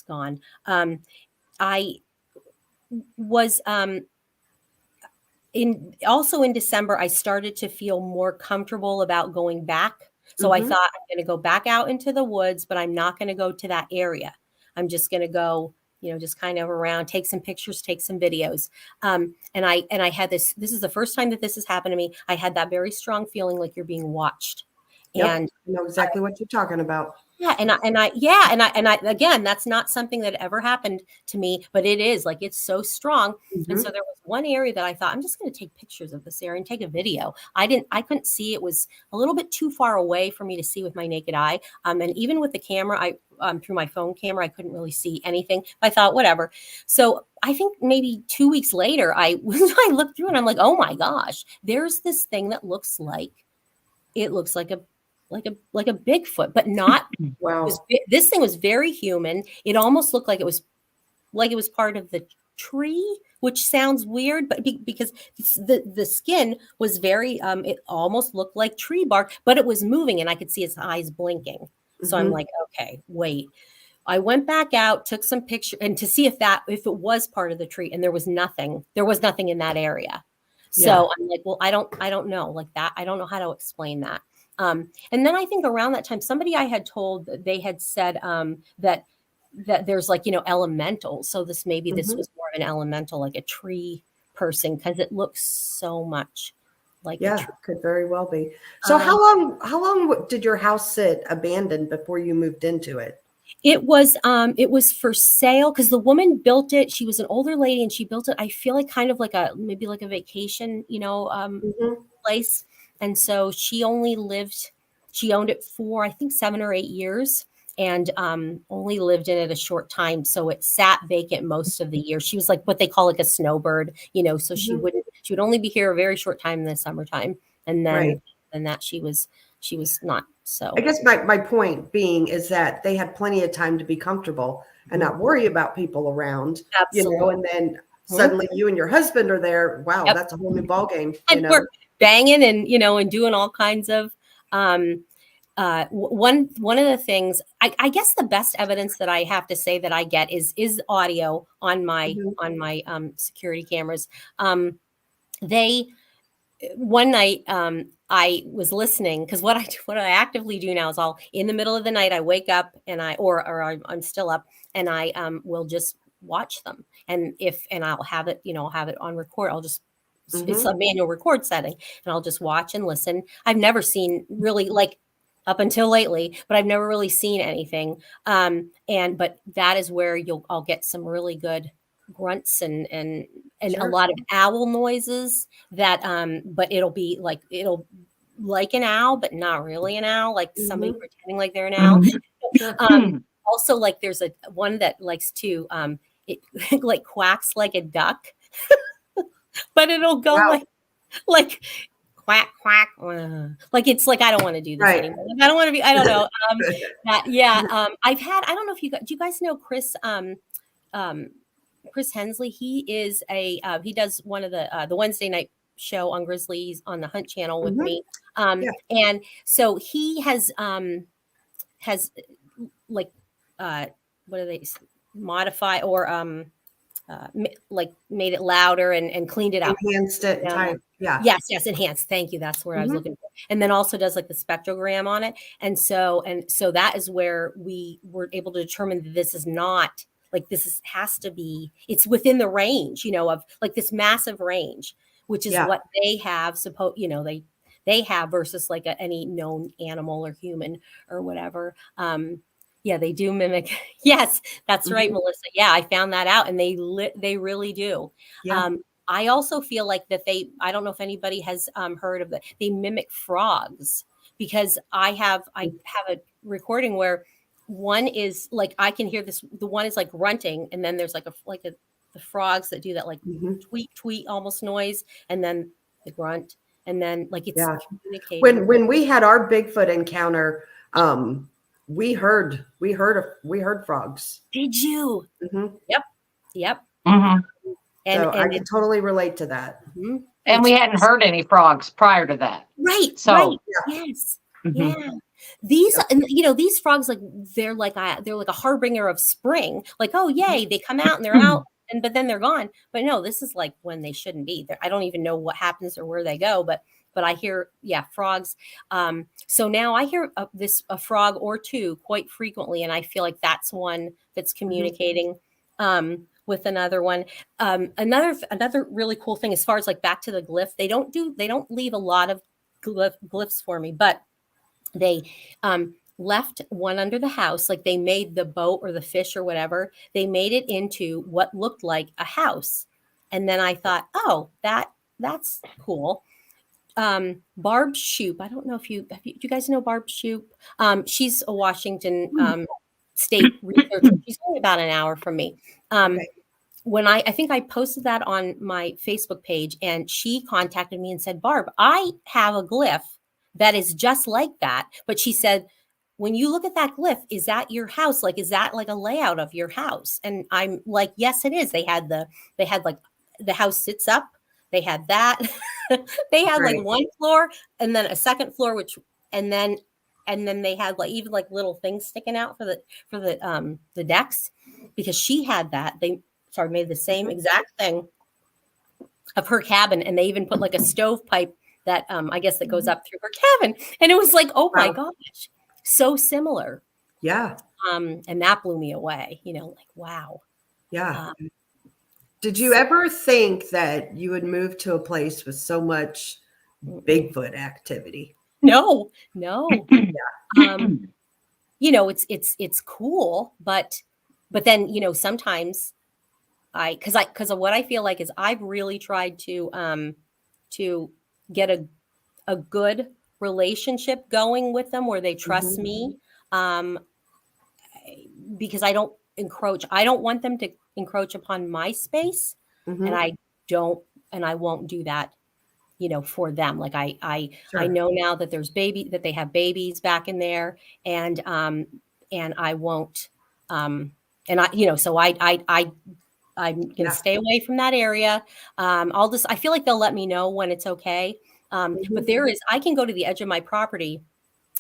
[SPEAKER 5] gone. I was, in December, I started to feel more comfortable about going back. So I thought, I'm going to go back out into the woods, but I'm not going to go to that area. I'm just going to go, just kind of around, take some pictures, take some videos. And I had this is the first time that this has happened to me. I had that very strong feeling like you're being watched.
[SPEAKER 3] Yep.
[SPEAKER 5] And
[SPEAKER 3] I know exactly what you're talking about.
[SPEAKER 5] Yeah. And I, again, that's not something that ever happened to me, but it is it's so strong. And so there was one area that I thought, I'm just going to take pictures of this area and take a video. I couldn't see. It was a little bit too far away for me to see with my naked eye. And even with the camera, through my phone camera, I couldn't really see anything. I thought, whatever. So I think maybe 2 weeks later, I looked through and I'm like, oh my gosh, there's this thing that looks like a Bigfoot, but not.
[SPEAKER 3] Wow.
[SPEAKER 5] This thing was very human. It almost looked like it was part of the tree, which sounds weird, but because the skin was very, it almost looked like tree bark, but it was moving and I could see its eyes blinking. So I'm like, okay, wait. I went back out, took some pictures and to see if it was part of the tree, and there was nothing in that area. So I'm like, well, I don't know that. I don't know how to explain that. And then I think around that time, somebody I had told, they had said that there's elemental. So this was more of an elemental, like a tree person, because it looks so much like a tree.
[SPEAKER 3] Could very well be. So how long did your house sit abandoned before you moved into it?
[SPEAKER 5] It was for sale because the woman built it. She was an older lady and she built it. I feel kind of maybe a vacation, place. And so she owned it for, I think, 7 or 8 years and only lived in it a short time. So it sat vacant most of the year. She was what they call a snowbird, so she would only be here a very short time in the summertime. And then, she was not. So
[SPEAKER 3] I guess my point being is that they had plenty of time to be comfortable and not worry about people around,
[SPEAKER 5] Absolutely.
[SPEAKER 3] and then suddenly you and your husband are there. Wow. Yep. That's a whole new ballgame.
[SPEAKER 5] And we're banging and, and doing all kinds of, one of the things, I guess the best evidence that I have to say that I get is audio on my security cameras. One night, I was listening because what I actively do now is in the middle of the night, I wake up and I'm still up and I will just watch them. And I'll have it, on record. I'll just, it's a manual record setting and I'll just watch and listen. I've never seen really up until lately, but I've never really seen anything. But that is where I'll get some really good grunts and a lot of owl noises that, but it'll be like an owl, but not really an owl, like somebody pretending like they're an owl. Also, like there's one that likes to it like quacks like a duck, but it'll go like quack quack. Like it's like I don't want to do this anymore. Like, I don't want to be. I don't know. I've had. I don't know if do you guys know Chris? Chris Hensley. He is he does one of the Wednesday night show on Grizzlies on the Hunt Channel with me. And so he has like what do they modify or like made it louder and cleaned it out,
[SPEAKER 3] enhanced it.
[SPEAKER 5] Yes, enhanced. Thank you. That's where I was looking for. And then also does like the spectrogram on it. And so that is where we were able to determine that this is not like has to be. It's within the range, of like this massive range, which is what they have. They have versus like any known animal or human or whatever. Yeah, they do mimic. Yes, that's right, Melissa. Yeah, I found that out, and they really do. Yeah. I also feel like that I don't know if anybody has heard of they mimic frogs, because I have a recording where one is like, I can hear this. The one is like grunting, and then there's the frogs that do that like tweet tweet almost noise, and then the grunt, and then like it's communicating.
[SPEAKER 3] When we had our Bigfoot encounter, we heard frogs.
[SPEAKER 5] Did you? Yep.
[SPEAKER 3] And I can totally relate to that.
[SPEAKER 4] And we hadn't heard any frogs prior to that.
[SPEAKER 5] Right.
[SPEAKER 4] So
[SPEAKER 5] right. Yes. Yeah. These, these frogs, like they're like a harbinger of spring. Like, oh yay, they come out and they're out, but then they're gone. But no, this is like when they shouldn't be. I don't even know what happens or where they go. But I hear, frogs. So now I hear a frog or two quite frequently, and I feel like that's one that's communicating with another one. Another really cool thing, as far as like back to the glyph, they don't leave a lot of glyphs for me, but they left one under the house. Like they made the boat or the fish or whatever, they made it into what looked like a house. And then I thought, oh, that's cool. Barb Shoop. I don't know do you guys know Barb Shoop? She's a Washington state researcher. She's only about an hour from me. When I think I posted that on my Facebook page, and she contacted me and said, Barb, I have a glyph that is just like that. But she said, when you look at that glyph, is that your house? Like, is that like a layout of your house? And I'm like, yes, it is. They had like the house sits up. They had that. They had like one floor and then a second floor, and then they had like even like little things sticking out for the decks, because she had that. They made the same exact thing of her cabin, and they even put like a stovepipe that I guess that goes up through her cabin, and it was like, oh my gosh, so similar.
[SPEAKER 3] Yeah.
[SPEAKER 5] And that blew me away. Like wow.
[SPEAKER 3] Yeah. Did you ever think that you would move to a place with so much Bigfoot activity?
[SPEAKER 5] No. It's cool, but then, sometimes because of what I feel like is I've really tried to get a good relationship going with them where they trust me, because I don't encroach. I don't want them to encroach upon my space, and I won't do that, for them. Like I know now that that they have babies back in there, and I won't, and I'm going to stay away from that area. I feel like they'll let me know when it's okay. But I can go to the edge of my property,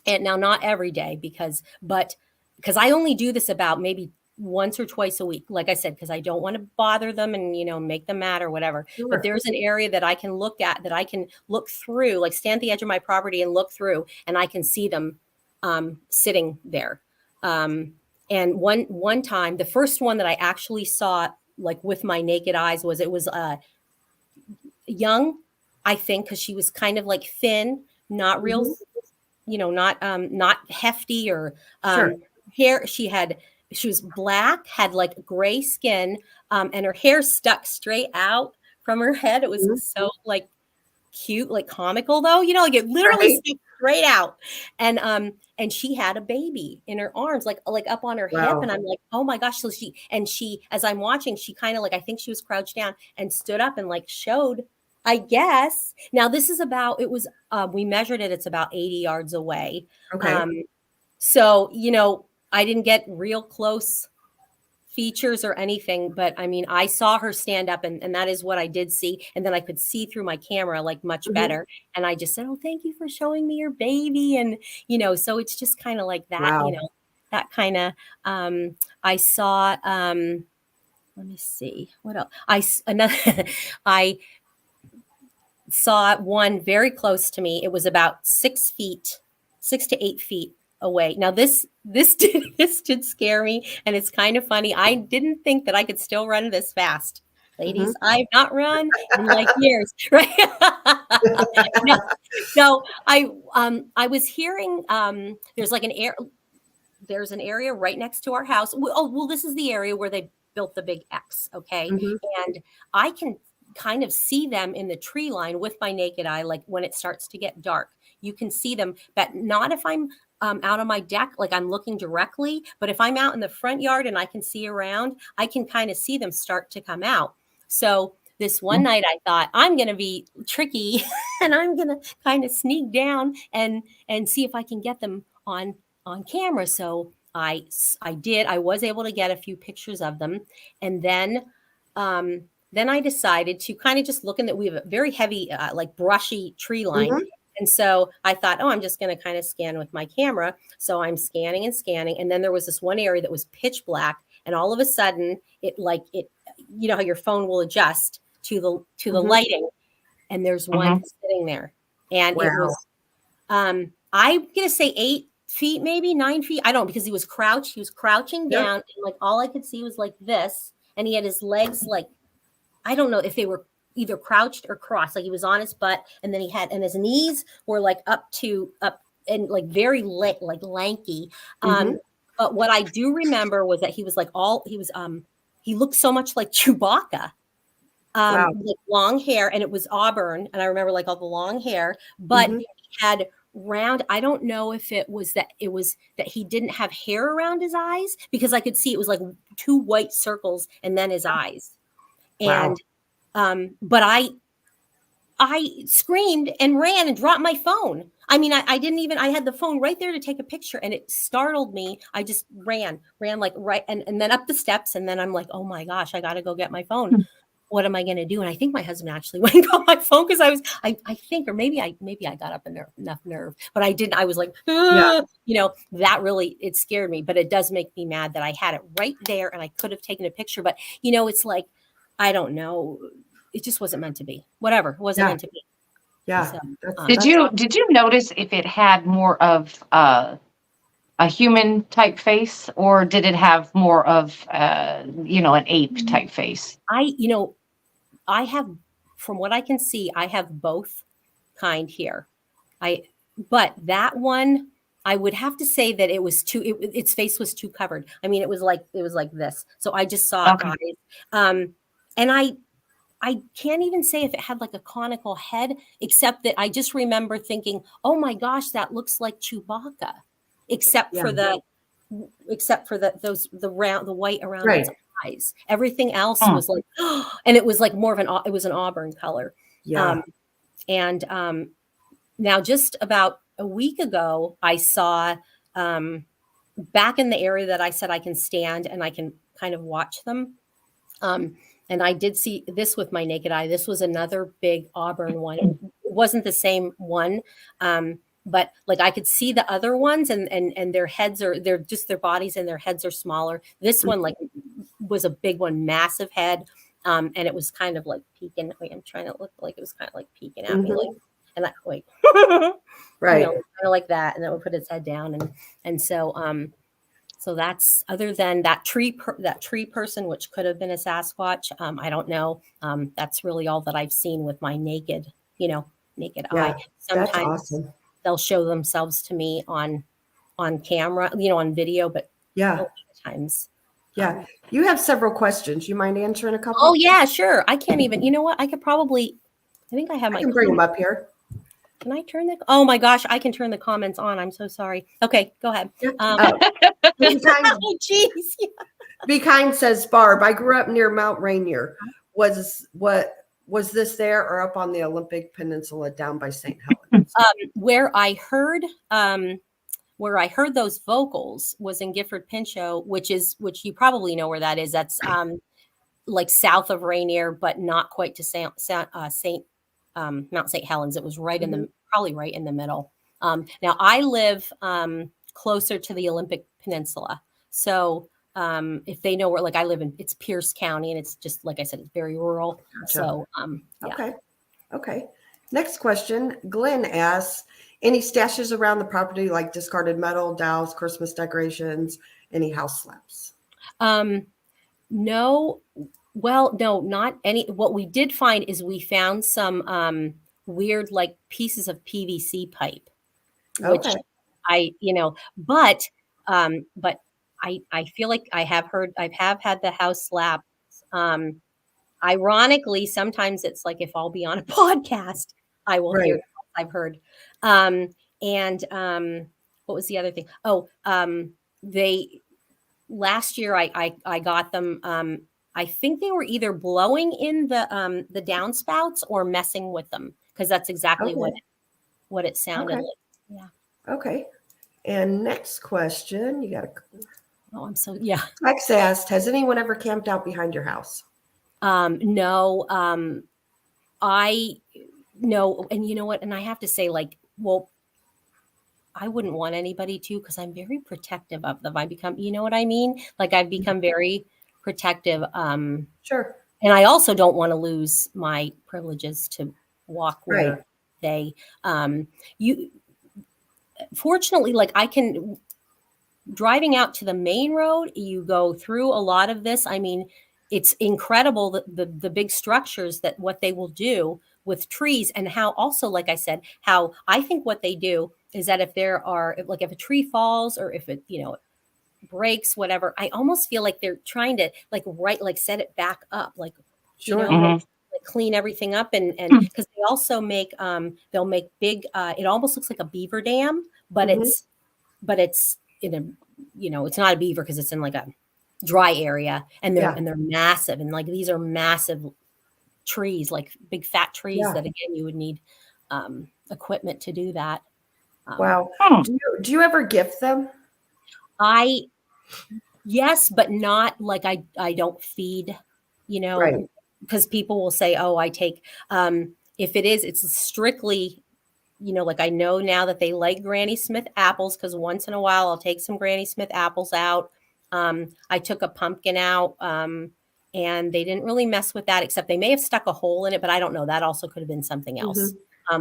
[SPEAKER 5] and now not every day because I only do this about maybe once or twice a week, like I said, because I don't want to bother them and, make them mad or whatever. Sure. But there's an area that I can look at, that I can look through, like stand at the edge of my property and look through, and I can see them sitting there. And one time, the first one that I actually saw, like with my naked eyes, was young, I think, because she was kind of like thin, not real, not hefty or hair. She was black, had like gray skin, and her hair stuck straight out from her head. It was so like cute, like comical though, like it literally
[SPEAKER 3] Right.
[SPEAKER 5] sticks straight out. And she had a baby in her arms, like up on her hip.
[SPEAKER 3] Wow.
[SPEAKER 5] And I'm like, oh my gosh. So she, as I'm watching, she kind of like, I think she was crouched down and stood up and like showed, I guess. Now this is about, it was, we measured it. It's about 80 yards away.
[SPEAKER 3] Okay.
[SPEAKER 5] So, I didn't get real close features or anything, but I mean, I saw her stand up and that is what I did see. And then I could see through my camera like much better. And I just said, oh, thank you for showing me your baby. And, so it's just kind of like that,
[SPEAKER 3] Wow.
[SPEAKER 5] that kind of, I saw, let me see what else. I saw one very close to me. It was about 6 to 8 feet away. Now this did scare me, and it's kind of funny. I didn't think that I could still run this fast. Ladies, I've not run in like years, right? So I was hearing there's like there's an area right next to our house. Well, this is the area where they built the big X, okay? And I can kind of see them in the tree line with my naked eye, like when it starts to get dark. You can see them, but not if I'm out on my deck, like I'm looking directly. But if I'm out in the front yard and I can see around, I can kind of see them start to come out. So this one night I thought I'm going to be tricky and I'm going to kind of sneak down and see if I can get them on camera. So I did. I was able to get a few pictures of them. And then I decided to kind of just look in that we have a very heavy, like brushy tree line. And so I thought, I'm just going to kind of scan with my camera. So I'm scanning and scanning. And then there was this one area that was pitch black. And all of a sudden it, you know how your phone will adjust to the lighting. And there's one sitting there. And it was, I'm going to say 8 feet, maybe 9 feet. I don't, because he was crouching down. And like all I could see was like this. And he had his legs, like, I don't know if they were either crouched or crossed, like he was on his butt, and then and his knees were like up and like very like lanky. But what I do remember was that he was like he looked so much like Chewbacca, with long hair, and it was auburn, and I remember like all the long hair, but he had round. I don't know if it was that he didn't have hair around his eyes, because I could see it was like 2 white circles and then his eyes. And but I screamed and ran and dropped my phone. I mean, I didn't even, I had the phone right there to take a picture, and it startled me. I just ran like right. And then up the steps. And then I'm like, oh my gosh, I got to go get my phone. What am I going to do? And I think my husband actually went and got my phone, because I think, or maybe I got up enough nerve, but I didn't. I was like, that really, it scared me, but it does make me mad that I had it right there and I could have taken a picture, but it's like, I don't know. It just wasn't meant to be. Whatever. It wasn't meant to be.
[SPEAKER 3] Yeah.
[SPEAKER 5] So,
[SPEAKER 4] did you notice if it had more of a human type face, or did it have more of an ape type face?
[SPEAKER 5] I have, from what I can see, I have both kind here. But that one, I would have to say that it was its face was too covered. I mean, it was like this. So I just saw eyes. And I can't even say if it had like a conical head, except that I just remember thinking, oh my gosh, that looks like Chewbacca, except for the white around its eyes. Everything else was like, and it was like more of an auburn color. Yeah. Now just about a week ago, I saw back in the area that I said I can stand and I can kind of watch them. And I did see this with my naked eye. This was another big auburn one. It wasn't the same one, but like I could see the other ones, and their heads they're just their bodies and their heads are smaller. This one like was a big one, massive head, and it was kind of like peeking. Wait, I'm trying to look like it was kind of like peeking at me, like, and I wait, right, kind of like that, and then would put its head down, and so. So that's, other than that tree person, which could have been a Sasquatch. I don't know. That's really all that I've seen with my naked eye. Sometimes they'll show themselves to me on camera, on video, but times.
[SPEAKER 3] Yeah. You have several questions. You mind answering a couple?
[SPEAKER 5] Oh yeah, sure. I can't even, you know what? I could probably I think I have my.
[SPEAKER 3] I can bring them up here.
[SPEAKER 5] Can I turn the? Oh my gosh, I can turn the comments on. I'm so sorry. Okay, go ahead.
[SPEAKER 3] Be kind,
[SPEAKER 5] Oh, jeez.
[SPEAKER 3] Be kind says Barb. I grew up near Mount Rainier. Was this there or up on the Olympic Peninsula down by St. Helens?
[SPEAKER 5] Where I heard those vocals was in Gifford Pinchot, which you probably know where that is. That's like south of Rainier, but not quite to Mount St. Helens. It was right in probably right in the middle. Now I live closer to the Olympic Peninsula, so if they know where, like I live in, it's Pierce County, and it's just like I said, it's very rural. Gotcha. So yeah.
[SPEAKER 3] Okay. Next question. Glenn asks, any stashes around the property, like discarded metal, dowels, Christmas decorations, any house slaps?
[SPEAKER 5] No. Well, no, not any. What we did find is we found some weird like pieces of PVC pipe, which but I feel like I have had the house slapped. Ironically, sometimes it's like if I'll be on a podcast, I will hear. I've heard. What was the other thing? They last year I got them. I think they were either blowing in the downspouts or messing with them, because that's exactly what it sounded like. Yeah. Okay.
[SPEAKER 3] And next question, you got to.
[SPEAKER 5] Oh, I'm so yeah.
[SPEAKER 3] Lex asked, has anyone ever camped out behind your house?
[SPEAKER 5] No. No, and you know what? And I have to say, like, well, I wouldn't want anybody to, because I'm very protective of them. You know what I mean? Like I've become very protective.
[SPEAKER 3] Sure.
[SPEAKER 5] And I also don't want to lose my privileges to walk where they. Fortunately, like I can. Driving out to the main road, you go through a lot of this. I mean, it's incredible the big structures that what they will do with trees, and how also, like I said, how I think what they do is that if a tree falls or if it, breaks, whatever, I almost feel like they're trying to set it back up, like, like clean everything up. And because they also make, they'll make big, it almost looks like a beaver dam, but it's in a, it's not a beaver because it's in like a dry area, and they're massive, and like these are massive trees, like big fat trees that again you would need equipment to do that.
[SPEAKER 3] Wow. Do you ever gift them?
[SPEAKER 5] Yes, but not like I don't feed, because people will say, oh, I take if it's strictly, like I know now that they like Granny Smith apples, because once in a while I'll take some Granny Smith apples out. I took a pumpkin out, and they didn't really mess with that, except they may have stuck a hole in it, but I don't know. That also could have been something else.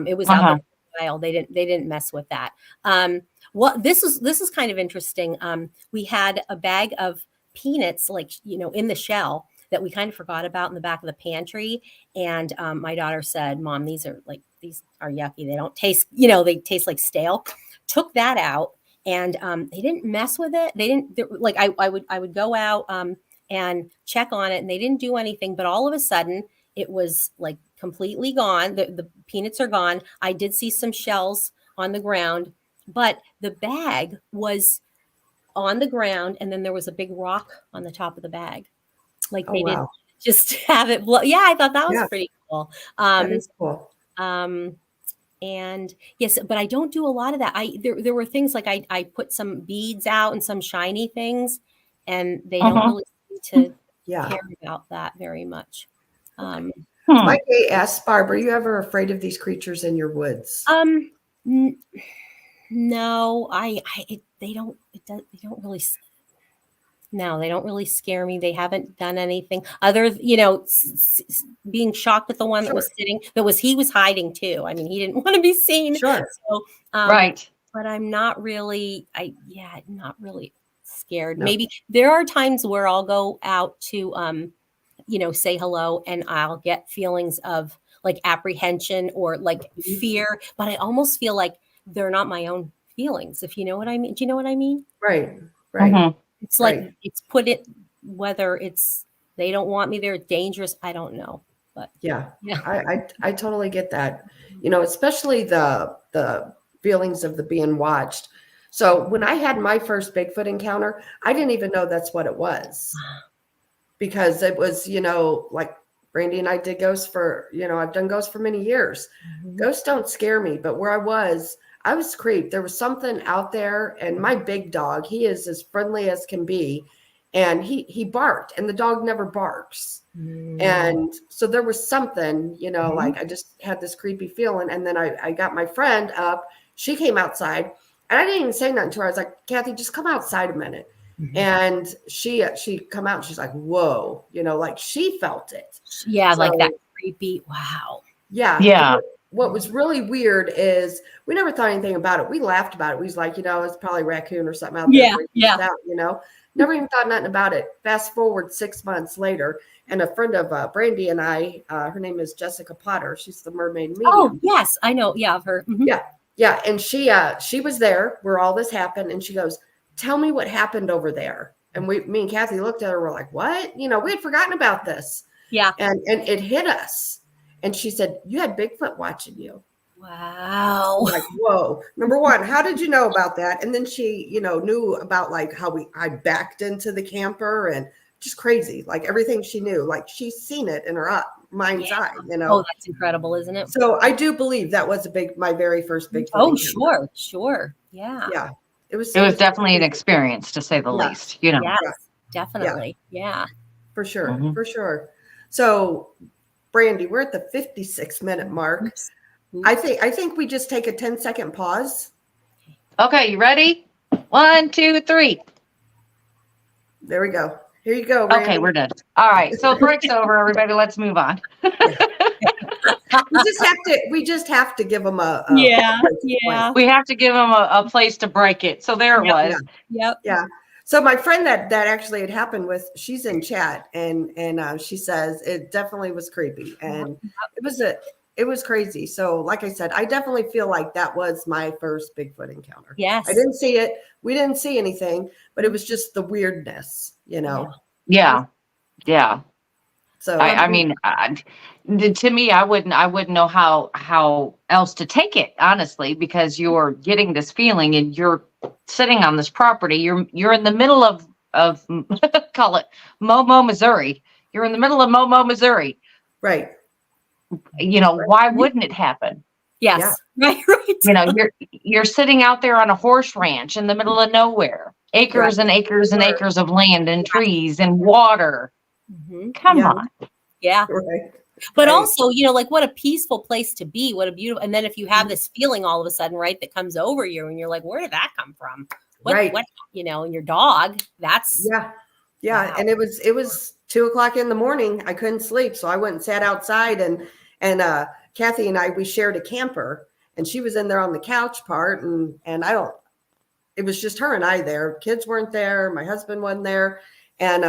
[SPEAKER 5] It was out there for a while. They didn't mess with that. This is kind of interesting. We had a bag of peanuts, like, in the shell, that we kind of forgot about in the back of the pantry. And my daughter said, Mom, these are yucky. They don't taste, they taste like stale. Took that out, and they didn't mess with it. They didn't, like, I would go out and check on it, and they didn't do anything. But all of a sudden it was like completely gone. The peanuts are gone. I did see some shells on the ground, but the bag was on the ground, and then there was a big rock on the top of the bag. Like they didn't just have it blow. Yeah, I thought that was pretty cool.
[SPEAKER 3] That is cool.
[SPEAKER 5] And yes, but I don't do a lot of that. There were things like I put some beads out and some shiny things, and they don't really seem to care about that very much.
[SPEAKER 3] Mike A. asks, Barb, are you ever afraid of these creatures in your woods?
[SPEAKER 5] No, they don't really. No, they don't really scare me. They haven't done anything other, being shocked at the one that was sitting. He was hiding too. I mean, he didn't want to be seen.
[SPEAKER 3] Sure.
[SPEAKER 5] So,
[SPEAKER 4] right.
[SPEAKER 5] But I'm not really. Not really scared. No. Maybe there are times where I'll go out to, say hello, and I'll get feelings of like apprehension or like fear. But I almost feel like they're not my own feelings. If you know what I mean. Do you know what I mean?
[SPEAKER 3] Right.
[SPEAKER 5] It's like it's whether it's they don't want me there, it's dangerous. I don't know. But
[SPEAKER 3] Yeah.
[SPEAKER 5] yeah.
[SPEAKER 3] I totally get that. You know, especially the feelings of the being watched. So when I had my first Bigfoot encounter, I didn't even know that's what it was, because it was, you know, like Brandy and I did ghosts for, you know, I've done ghosts for many years. Ghosts don't scare me, but where I was creeped. There was something out there, and my big dog, he is as friendly as can be. And he barked, and the dog never barks. And so there was something, you know, like I just had this creepy feeling. And then I got my friend up. She came outside, and I didn't even say nothing to her. I was like, Kathy, just come outside a minute. And she come out, and she's like, whoa, you know, like she felt it.
[SPEAKER 5] Yeah,
[SPEAKER 3] So,
[SPEAKER 5] like that creepy. Wow.
[SPEAKER 3] Yeah.
[SPEAKER 4] Yeah.
[SPEAKER 3] What was really weird is we never thought anything about it. We laughed about it. We was like, you know, it's probably a raccoon or something out there.
[SPEAKER 5] Yeah, yeah.
[SPEAKER 3] Out, you know, never even thought nothing about it. Fast forward 6 months later, and a friend of Brandy and I, her name is Jessica Potter. She's the mermaid medium.
[SPEAKER 5] Oh, yes, I know. Yeah, of her.
[SPEAKER 3] Yeah. Yeah. And she was there where all this happened. And she goes, tell me what happened over there. And me and Kathy looked at her. We're like, what? You know, we had forgotten about this.
[SPEAKER 5] Yeah.
[SPEAKER 3] And it hit us. And she said, you had Bigfoot watching you.
[SPEAKER 5] Wow.
[SPEAKER 3] Like, whoa. Number one, how did you know about that? And then she, you know, knew about like how I backed into the camper, and just crazy. Like everything she knew, like she's seen it in her mind's eye, you know.
[SPEAKER 5] Oh, that's incredible, isn't it?
[SPEAKER 3] So I do believe that was my very first Bigfoot.
[SPEAKER 5] Oh,
[SPEAKER 3] encounter.
[SPEAKER 5] sure. Yeah.
[SPEAKER 3] Yeah. It was
[SPEAKER 4] definitely an experience, to say the least, you know.
[SPEAKER 5] Yes, definitely. Yeah.
[SPEAKER 3] For sure. For sure. So Brandy, we're at the 56-minute mark.
[SPEAKER 5] Oops.
[SPEAKER 3] I think we just take a 10-second pause.
[SPEAKER 4] Okay, you ready? 1, 2, 3.
[SPEAKER 3] There we go. Here you go, Brandy.
[SPEAKER 4] Okay, we're done. All right, so break's over, everybody. Let's move on.
[SPEAKER 3] We just have to give them a
[SPEAKER 5] Yeah.
[SPEAKER 4] We have to give them a place to break it. So there it was.
[SPEAKER 5] Yep.
[SPEAKER 3] Yeah. So my friend that actually had happened with, she's in chat, and she says it definitely was creepy, and it was crazy. So like I said, I definitely feel like that was my first Bigfoot encounter.
[SPEAKER 5] Yes.
[SPEAKER 3] I didn't see it. We didn't see anything, but it was just the weirdness, you know?
[SPEAKER 4] Yeah.
[SPEAKER 3] So
[SPEAKER 4] I mean, to me, I wouldn't know how else to take it, honestly, because you're getting this feeling and you're sitting on this property. You're in the middle of call it Momo, Missouri. You're in the middle of Momo, Missouri.
[SPEAKER 3] right.
[SPEAKER 4] You know, why wouldn't it happen?
[SPEAKER 5] Yes.
[SPEAKER 3] Yeah.
[SPEAKER 5] Right.
[SPEAKER 4] You know, you're sitting out there on a horse ranch in the middle of nowhere, acres and acres and acres of land and trees and water. Come on.
[SPEAKER 5] Yeah.
[SPEAKER 3] Right.
[SPEAKER 5] But
[SPEAKER 3] Right.
[SPEAKER 5] also, you know, like what a peaceful place to be. What a beautiful. And then if you have this feeling all of a sudden, right, that comes over you, and you're like, where did that come from? What, you know, and your dog, that's.
[SPEAKER 3] Yeah.
[SPEAKER 5] Wow.
[SPEAKER 3] And it was 2:00 in the morning. I couldn't sleep. So I went and sat outside, and Kathy and I, we shared a camper, and she was in there on the couch part. And it was just her and I there. Kids weren't there. My husband wasn't there. And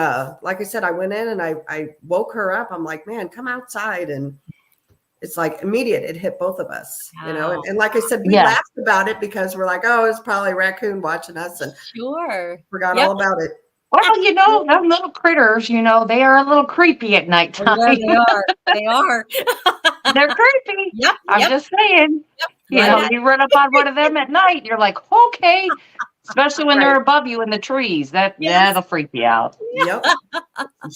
[SPEAKER 3] like I said, I went in and I woke her up. I'm like, man, come outside. And it's like immediate. It hit both of us, you know. And like I said, we laughed about it because we're like, oh, it's probably a raccoon watching us, and forgot all about it.
[SPEAKER 4] Well, you know, them little critters, you know, they are a little creepy at nighttime.
[SPEAKER 5] Yeah, they are.
[SPEAKER 4] They're creepy.
[SPEAKER 5] Yep.
[SPEAKER 4] I'm just saying. You know, you run up on one of them at night, you're like, okay. Especially when they're above you in the trees. That'll freak you out.
[SPEAKER 3] Yep.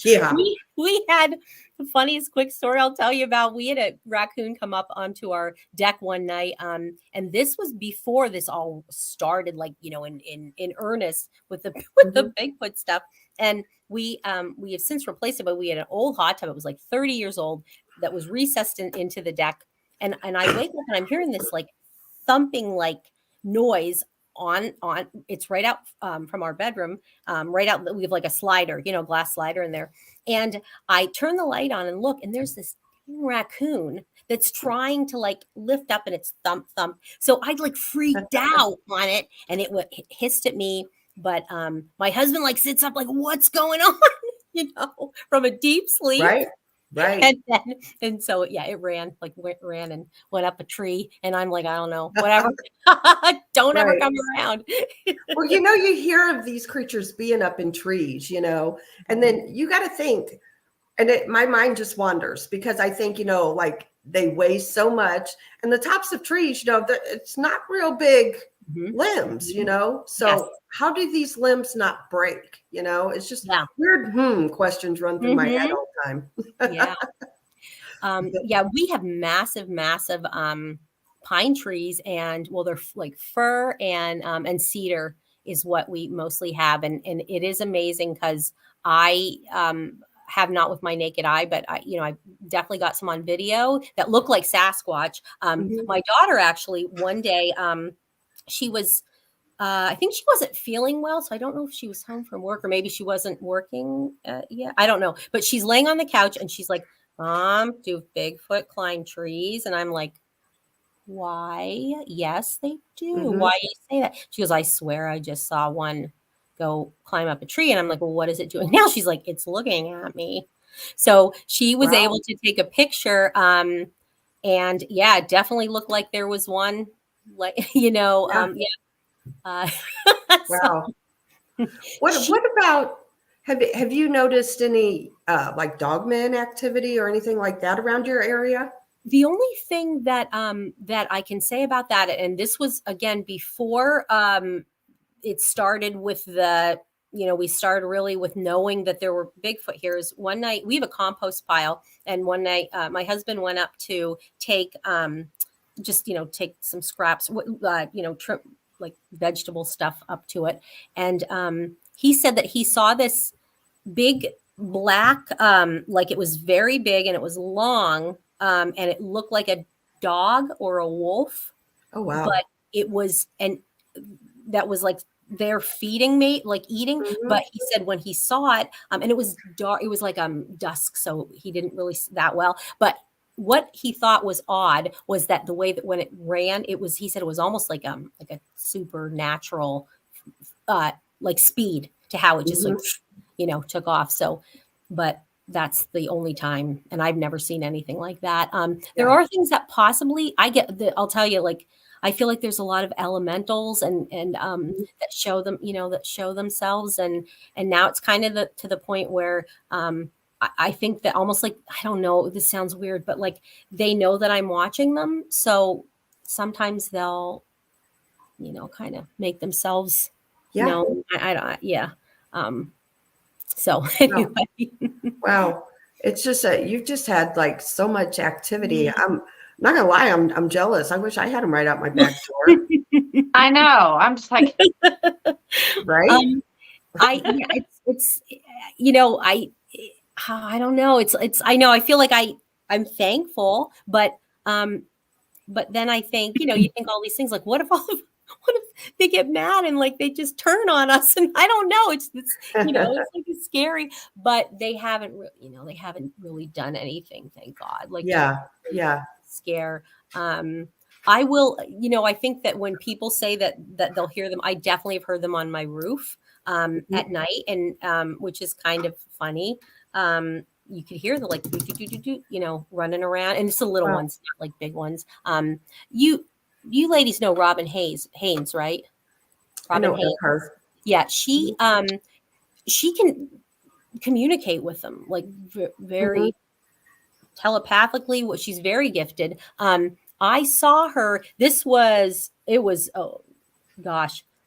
[SPEAKER 3] Yeah.
[SPEAKER 5] We had the funniest quick story I'll tell you about. We had a raccoon come up onto our deck one night. And this was before this all started, like, you know, in earnest with the Bigfoot stuff. And we have since replaced it, but we had an old hot tub. It was like 30 years old that was recessed into the deck. And I wake up and I'm hearing this like thumping like noise on it's right out from our bedroom, right out. We have like a slider, you know, glass slider in there. And I turn the light on and look, and there's this raccoon that's trying to like lift up, and it's thump. So I'd like freaked out on it, and it hissed at me. But my husband like sits up like, what's going on? You know, from a deep sleep.
[SPEAKER 3] Right.
[SPEAKER 5] And so, yeah, it ran and went up a tree. And I'm like, I don't know, whatever. Don't ever come around.
[SPEAKER 3] Well, you know, you hear of these creatures being up in trees, you know, and then you got to think, And my mind just wanders because I think, like they weigh so much, and the tops of trees, it's not real big limbs, so
[SPEAKER 5] Yes.
[SPEAKER 3] how do these limbs not break? It's just
[SPEAKER 5] Yeah.
[SPEAKER 3] weird questions run through my head all the time.
[SPEAKER 5] Yeah. Yeah, we have massive pine trees, and they're like fir and cedar is what we mostly have, and it is amazing because I have not with my naked eye, but I definitely got some on video that look like Sasquatch. My daughter actually one day, she was. I think she wasn't feeling well, so I don't know if she was home from work or maybe she wasn't working yet. I don't know, but she's laying on the couch and she's like, "Mom, do Bigfoot climb trees?" And I'm like, "Why? Yes, they do. Why do you say that?" She goes, "I swear I just saw one go climb up a tree." And I'm like, "Well, what is it doing now?" She's like, "It's looking at me." So she was able to take a picture. And yeah, it definitely looked like there was one, like, yeah.
[SPEAKER 3] Wow. What about, have you noticed any like dogman activity or anything like that around your area?
[SPEAKER 5] The only thing that that I can say about that, and this was again before it started with we started really with knowing that there were Bigfoot here, is one night we have a compost pile, and one night my husband went up to take take some scraps, trim like vegetable stuff up to it, and he said that he saw this big black, like it was very big and it was long, and it looked like a dog or a wolf.
[SPEAKER 3] Oh wow!
[SPEAKER 5] But it was, and that was like they're feeding me, like eating. But he said when he saw it, and it was dark, it was like dusk, so he didn't really see that well. But what he thought was odd was that the way that when it ran, he said it was almost like a supernatural like speed to how it just took off. So, but that's the only time, and I've never seen anything like that. There are things that possibly I'll tell you, like I feel like there's a lot of elementals and that show them, that show themselves, and now it's kind of to the point where I think that almost like, I don't know, this sounds weird, but like they know that I'm watching them, so sometimes they'll kind of make themselves I don't. So anyway.
[SPEAKER 3] Wow. It's just that you've just had like so much activity. I'm not gonna lie, I'm jealous. I wish I had them right out my back door.
[SPEAKER 4] I know. I'm just like,
[SPEAKER 3] right.
[SPEAKER 5] It's I don't know. It's I know, I feel like I'm thankful, but then I think, you think all these things like, what if they get mad and like they just turn on us, and I don't know. It's it's like it's scary, but they haven't really done anything, thank God. Like scare. I will, I think that when people say that they'll hear them, I definitely have heard them on my roof at night, and which is kind of funny. You could hear the like running around, and it's the little ones, not like big ones. You ladies know Robin Haynes, right? Robin Haynes.
[SPEAKER 3] Her.
[SPEAKER 5] Yeah, she can communicate with them like very telepathically. She's very gifted. I saw her.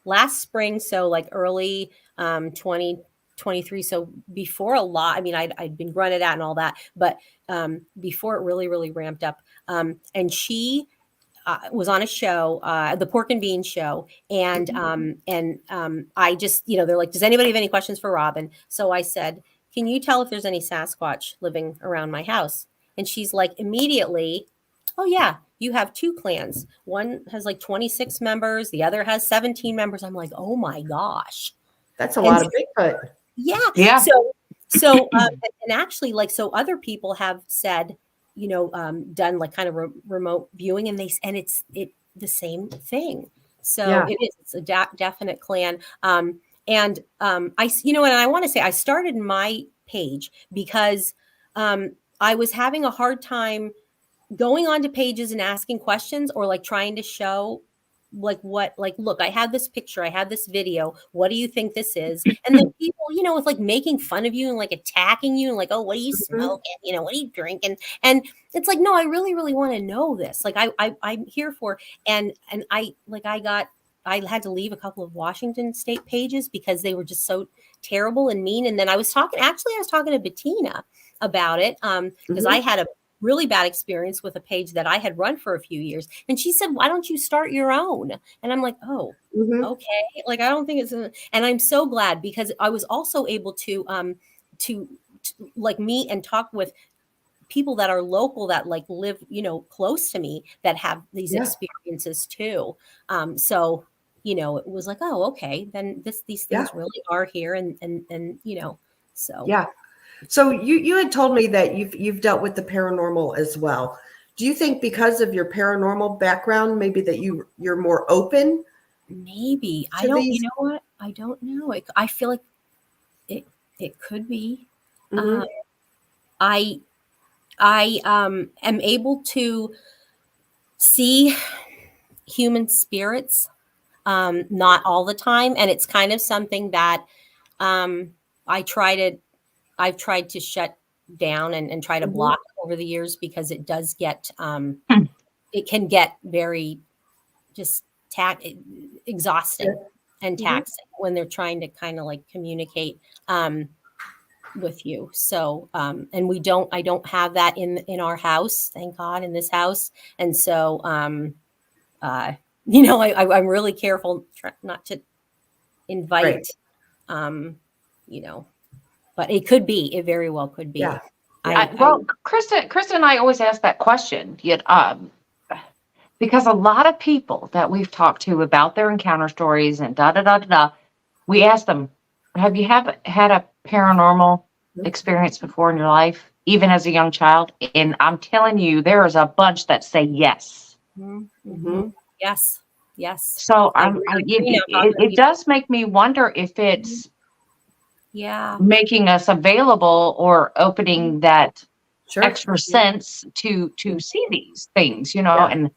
[SPEAKER 5] Last spring, so like early 2023. So before a lot. I mean, I'd been running out and all that, but before it really ramped up. And she was on a show, the Pork and Bean show. And I just, they're like, does anybody have any questions for Robin? So I said, can you tell if there's any Sasquatch living around my house? And she's like, immediately, oh yeah, you have two clans. One has like 26 members. The other has 17 members. I'm like, oh my gosh.
[SPEAKER 3] That's a lot of Bigfoot.
[SPEAKER 5] Yeah. So, and actually like, so other people have said, done like kind of remote viewing, and it's the same thing. So it's a definite clan. And I want to say I started my page because I was having a hard time going onto pages and asking questions, or like trying to show look, I had this picture, I had this video. What do you think this is? And then people, with like making fun of you and like attacking you and like, oh, what are you smoking? What are you drinking? And it's like, no, I really, really want to know this. Like I'm here for, and I had to leave a couple of Washington State pages because they were just so terrible and mean. And then I was talking to Bettina about it because I had a really bad experience with a page that I had run for a few years. And she said, why don't you start your own? And I'm like, oh, okay. Like, I don't think it's, and I'm so glad because I was also able to like meet and talk with people that are local that like live, close to me that have these experiences too. So, it was like, oh, okay, then these things really are here. And so.
[SPEAKER 3] Yeah. So you had told me that you've dealt with the paranormal as well. Do you think because of your paranormal background, maybe that you're more open?
[SPEAKER 5] Maybe. I don't. You know what? I don't know. I feel like it could be. I am able to see human spirits, not all the time, and it's kind of something that I've tried to shut down and try to block over the years because it does get, it can get very just exhausting and taxing when they're trying to kind of like communicate with you. So, and I don't have that in our house, thank God, in this house. And so, I'm really careful not to invite, but it could be. It very well could be.
[SPEAKER 3] Yeah.
[SPEAKER 4] Krista and I always ask that question. Yet, because a lot of people that we've talked to about their encounter stories and we ask them, have you had a paranormal experience before in your life, even as a young child? And I'm telling you, there is a bunch that say yes.
[SPEAKER 5] Yes.
[SPEAKER 4] So it does make me wonder if it's making us available or opening that extra sense to see these things, and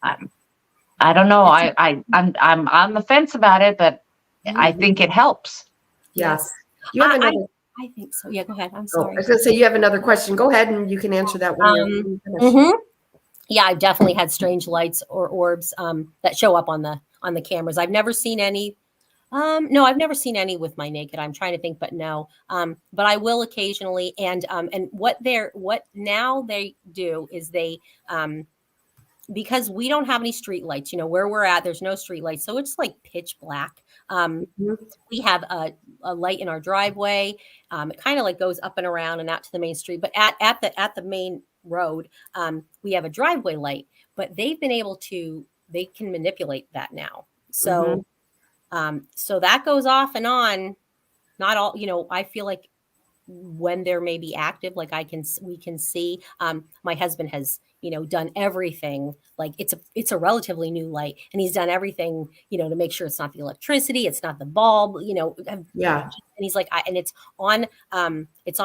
[SPEAKER 4] I don't know. I'm on the fence about it, but I think it helps.
[SPEAKER 3] Yes. You have another.
[SPEAKER 5] I think so. Yeah, go ahead. I'm sorry.
[SPEAKER 3] I was going to say you have another question. Go ahead and you can answer that one.
[SPEAKER 5] Yeah, I've definitely had strange lights or orbs that show up on the cameras. I've never seen any. No, I've never seen any with my naked. I'm trying to think, but no. But I will occasionally. And what now they do is they because we don't have any street lights, where we're at, there's no street lights. So it's like pitch black. We have a light in our driveway. It kind of like goes up and around and out to the main street. But at the main road, we have a driveway light. But they've been able they can manipulate that now. So so that goes off and on. Not all, I feel like when they're maybe active, like we can see. My husband has, done everything. Like it's a relatively new light, and he's done everything, to make sure it's not the electricity, it's not the bulb, And he's like, and it's on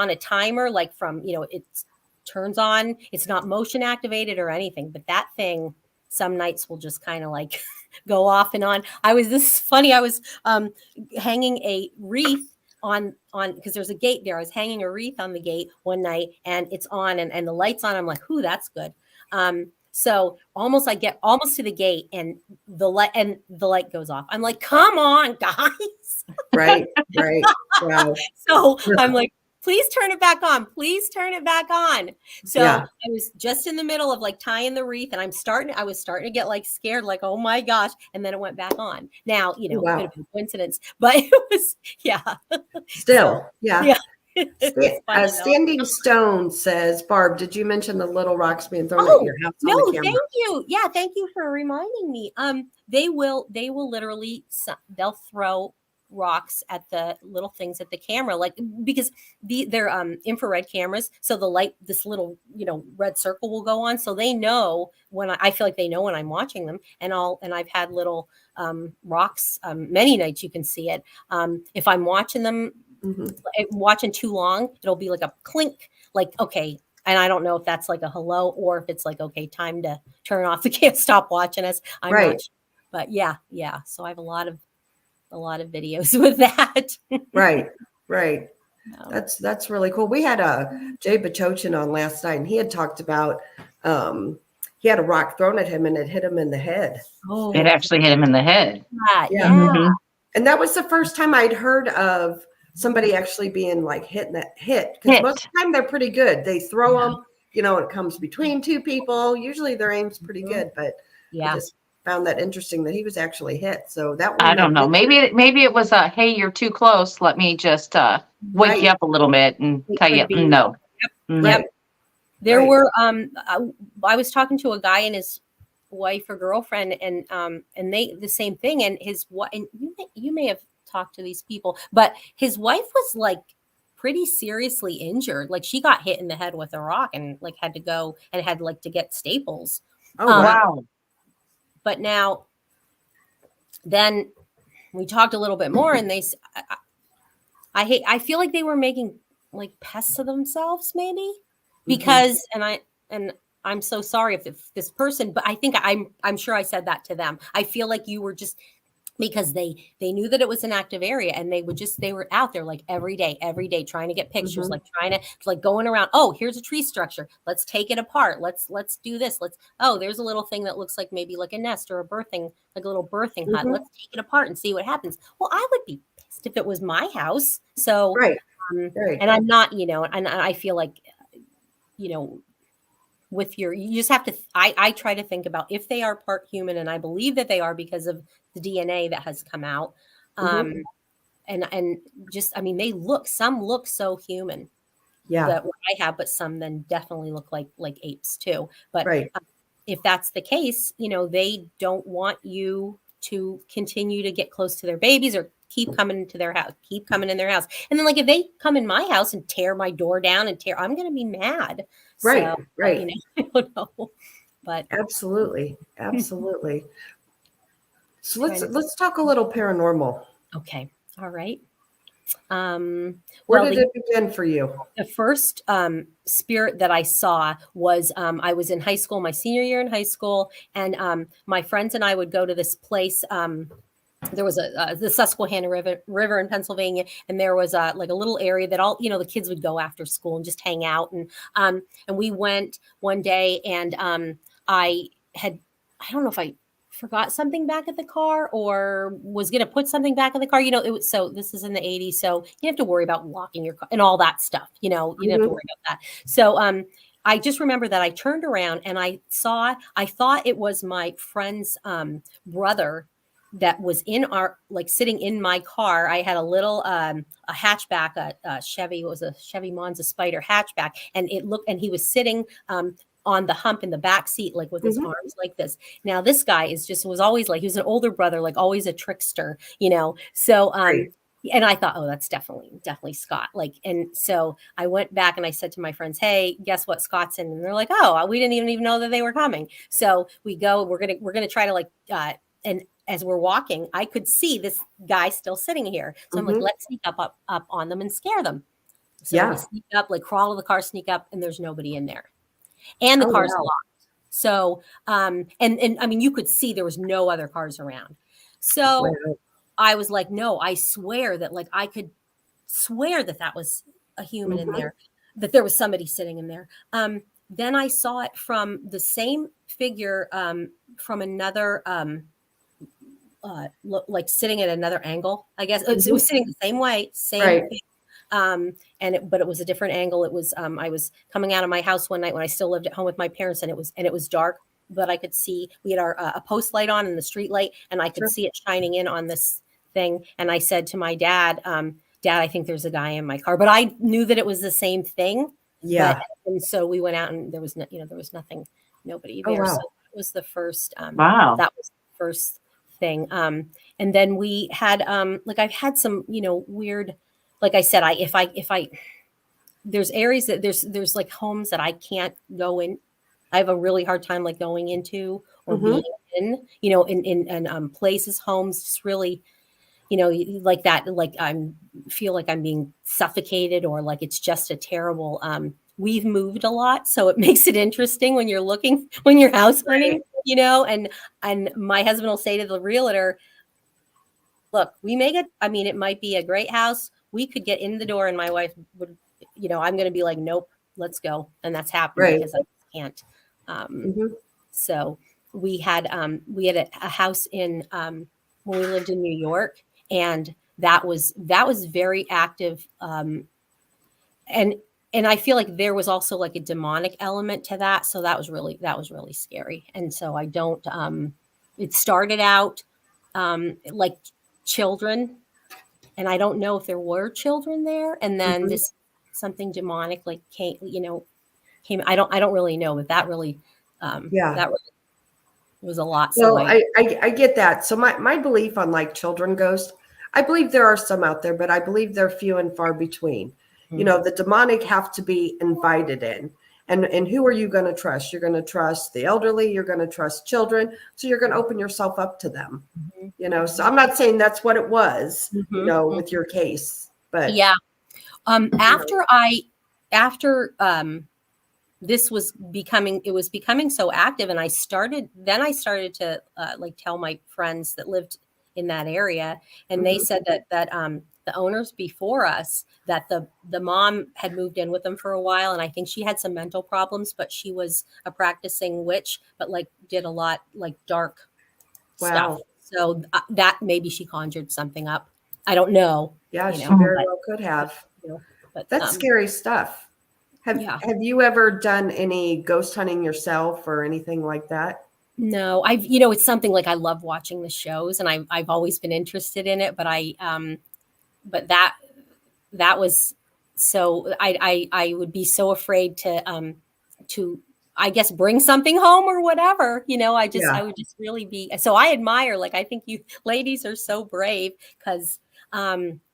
[SPEAKER 5] a timer, like from, it turns on. It's not motion activated or anything, but that thing some nights will just kind of like go off and on. I was hanging a wreath on because there's a gate there. I was hanging a wreath on the gate one night and it's on and the light's on. I'm like, ooh, that's good. So I get almost to the gate and the light goes off. I'm like, come on, guys.
[SPEAKER 3] Right. Wow.
[SPEAKER 5] So I'm like, please turn it back on. Please turn it back on. So I was just in the middle of like tying the wreath and I was starting to get like scared, like, oh my gosh. And then it went back on. Now, it could have been a coincidence, but it was,
[SPEAKER 3] Still, Standing Stone says, Barb, did you mention the little rocks being thrown at your house?
[SPEAKER 5] No, thank you. Yeah, thank you for reminding me. They will literally, they'll throw rocks at the little things at the camera, like because they're infrared cameras, so the light, this little red circle will go on, so they know when I feel like they know when I'm watching them, and I've had little rocks many nights. You can see it if I'm watching them. Watching too long, it'll be like a clink, like okay. And I don't know if that's like a hello or if it's like, okay, time to turn off the camera, stop watching us. I'm not sure. But yeah. So I have a lot of videos with that.
[SPEAKER 3] Right.
[SPEAKER 5] No.
[SPEAKER 3] That's really cool. We had Jay Bachochin on last night, and he had talked about he had a rock thrown at him and it hit him in the head.
[SPEAKER 5] Oh,
[SPEAKER 4] It actually hit him in the head.
[SPEAKER 3] Yeah.
[SPEAKER 4] Mhm.
[SPEAKER 3] And that was the first time I'd heard of somebody actually being like hit. Because most of the time they're pretty good. They throw them, it comes between two people. Usually their aim's pretty good, but I just found that interesting that he was actually hit. So that one,
[SPEAKER 4] I don't know. Maybe it was a, hey, you're too close. Let me just wake you up a little bit and tell you no.
[SPEAKER 5] Yep. There were I was talking to a guy and his wife or girlfriend, and they the same thing, and his wife, and you may have talked to these people, but his wife was like pretty seriously injured. Like she got hit in the head with a rock and like had to go and had like to get staples.
[SPEAKER 3] Oh wow.
[SPEAKER 5] But now then we talked a little bit more, and I feel like they were making like pests of themselves, maybe, because and I'm so sorry if this person, but I think I'm sure I said that to them. I feel like you were just, because they knew that it was an active area, and they were out there like every day trying to get pictures, like trying to like going around. Oh, here's a tree structure. Let's take it apart. Let's do this. There's a little thing that looks like maybe like a nest or a birthing, like a little birthing hut. Let's take it apart and see what happens. Well, I would be pissed if it was my house. So,
[SPEAKER 3] right.
[SPEAKER 5] And I'm not, and I feel like, you just have to, I try to think about if they are part human, and I believe that they are because of the DNA that has come out. And just, I mean, some look so human.
[SPEAKER 3] Yeah.
[SPEAKER 5] That what I have, but some then definitely look like apes too. But if that's the case, they don't want you to continue to get close to their babies or keep coming into their house, in their house. And then like, if they come in my house and tear my door down I'm going to be mad.
[SPEAKER 3] Right.
[SPEAKER 5] So,
[SPEAKER 3] Right.
[SPEAKER 5] I don't know, but
[SPEAKER 3] absolutely. So let's talk a little paranormal.
[SPEAKER 5] Okay. All right.
[SPEAKER 3] Where did it begin for you?
[SPEAKER 5] The first spirit that I saw was I was in high school, my senior year in high school, and my friends and I would go to this place. There was the Susquehanna River in Pennsylvania, and there was like a little area that all the kids would go after school and just hang out. And we went one day, and I don't know if I forgot something back at the car or was going to put something back in the car. So this is in the 80s, so you have to worry about locking your car and all that stuff. You didn't have to worry about that. So I just remember that I turned around and I thought it was my friend's brother that was in sitting in my car. I had a little a hatchback, a Chevy. It was a Chevy Monza Spider hatchback, and he was sitting on the hump in the back seat, like with his arms like this. Now this guy was always like, he was an older brother, like always a trickster, So and I thought, oh, that's definitely Scott. Like, and so I went back and I said to my friends, hey, guess what? Scott's in. And they're like, oh, we didn't even know that they were coming. So we're gonna try to and as we're walking, I could see this guy still sitting here. So I'm like, let's sneak up on them and scare them. So we sneak up, like crawl to the car, sneak up, and there's nobody in there. And the car's locked. So, and I mean, you could see there was no other cars around. So I was like, no, I swear that I could swear that was a human in there, that there was somebody sitting in there. Then I saw it from the same figure from another, sitting at another angle, I guess. It was sitting the same way, same thing. But it was a different angle. It was, I was coming out of my house one night when I still lived at home with my parents, and it was dark, but I could see, we had a post light on and the street light, and I could see it shining in on this thing. And I said to my dad, Dad, I think there's a guy in my car, but I knew that it was the same thing. Yeah. And so we went out, and there was nothing, nobody there. So that was the first, that was the first thing. And then we had, I've had some, weird, like I said, if I there's areas that there's like homes that I can't go in. I have a really hard time going into or being in, in places, homes, just really, like that, feel like I'm being suffocated, or like it's just a terrible, we've moved a lot. So it makes it interesting when you're house hunting. you know, and my husband will say to the realtor, look, it might be a great house. We could get in the door and my wife would, you know, I'm going to be like, nope, let's go. And that's happened because I can't. So we had a house in, when we lived in New York, and that was very active. And I feel like there was also like a demonic element to that. So that was really scary. And so I don't, it started out like children, and I don't know if there were children there. And then this something demonic like came. I don't really know, but that really, that really was a lot.
[SPEAKER 3] So I get that. So my belief on like children ghosts, I believe there are some out there, but I believe they're few and far between. You know, the demonic have to be invited in. And who are you going to trust? You're going to trust the elderly. You're going to trust children. So you're going to open yourself up to them. You know, so I'm not saying that's what it was, you know, with your case. But
[SPEAKER 5] yeah. After this was becoming so active, and I started to like tell my friends that lived in that area, and they said that the owners before us, that the mom had moved in with them for a while, and I think she had some mental problems, but she was a practicing witch, but like did a lot like dark stuff. So that maybe she conjured something up. I don't know.
[SPEAKER 3] Yeah, she very well could have.
[SPEAKER 5] But
[SPEAKER 3] that's scary stuff. Have you ever done any ghost hunting yourself or anything like that?
[SPEAKER 5] No, it's something like I love watching the shows, and I've always been interested in it, but but that was so I would be so afraid to I guess bring something home or whatever, you know. I would just really be, so I admire, like, I think you ladies are so brave, because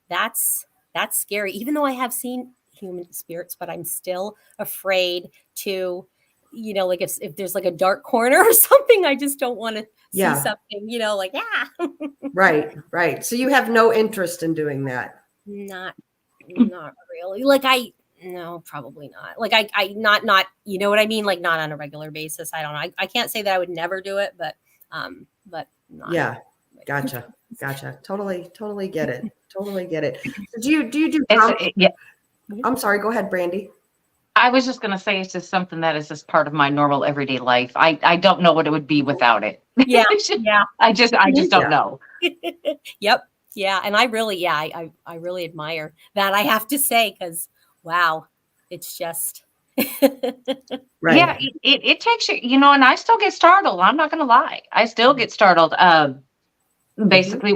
[SPEAKER 5] that's scary, even though I have seen human spirits, but I'm still afraid to, you know, like if there's like a dark corner or something, I just don't want to see something, you know, like,
[SPEAKER 3] Right. So you have no interest in doing that?
[SPEAKER 5] Not really. Like no, probably not. Like I not, you know what I mean? Like not on a regular basis. I don't know. I can't say that I would never do it, but not.
[SPEAKER 3] Yeah. Gotcha. Totally get it. Totally get it. So do you do? I'm sorry. Go ahead, Brandy.
[SPEAKER 4] I was just going to say, it's just something that is just part of my normal everyday life. I don't know what it would be without it.
[SPEAKER 5] Yeah.
[SPEAKER 4] I just don't know.
[SPEAKER 5] Yep. Yeah. And I really admire that, I have to say, because wow, it's just.
[SPEAKER 3] Right.
[SPEAKER 4] Yeah. It takes you, you know, and I still get startled. I'm not going to lie. I still get startled. Basically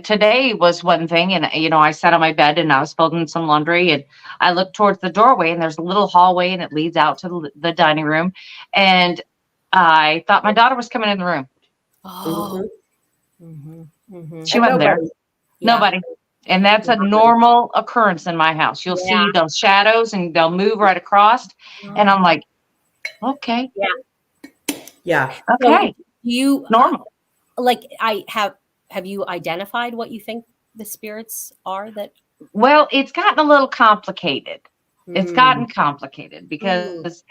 [SPEAKER 4] today was one thing, and you know, I sat on my bed and I was folding some laundry, and I looked towards the doorway, and there's a little hallway, and it leads out to the dining room, and I thought my daughter was coming in the room. She wasn't there. Nobody. And that's a normal occurrence in my house. You'll see those shadows, and they'll move right across, and I'm like, okay, okay,
[SPEAKER 5] you
[SPEAKER 4] normal.
[SPEAKER 5] Like have you identified what you think the spirits are that?
[SPEAKER 4] Well, it's gotten a little complicated. It's gotten complicated because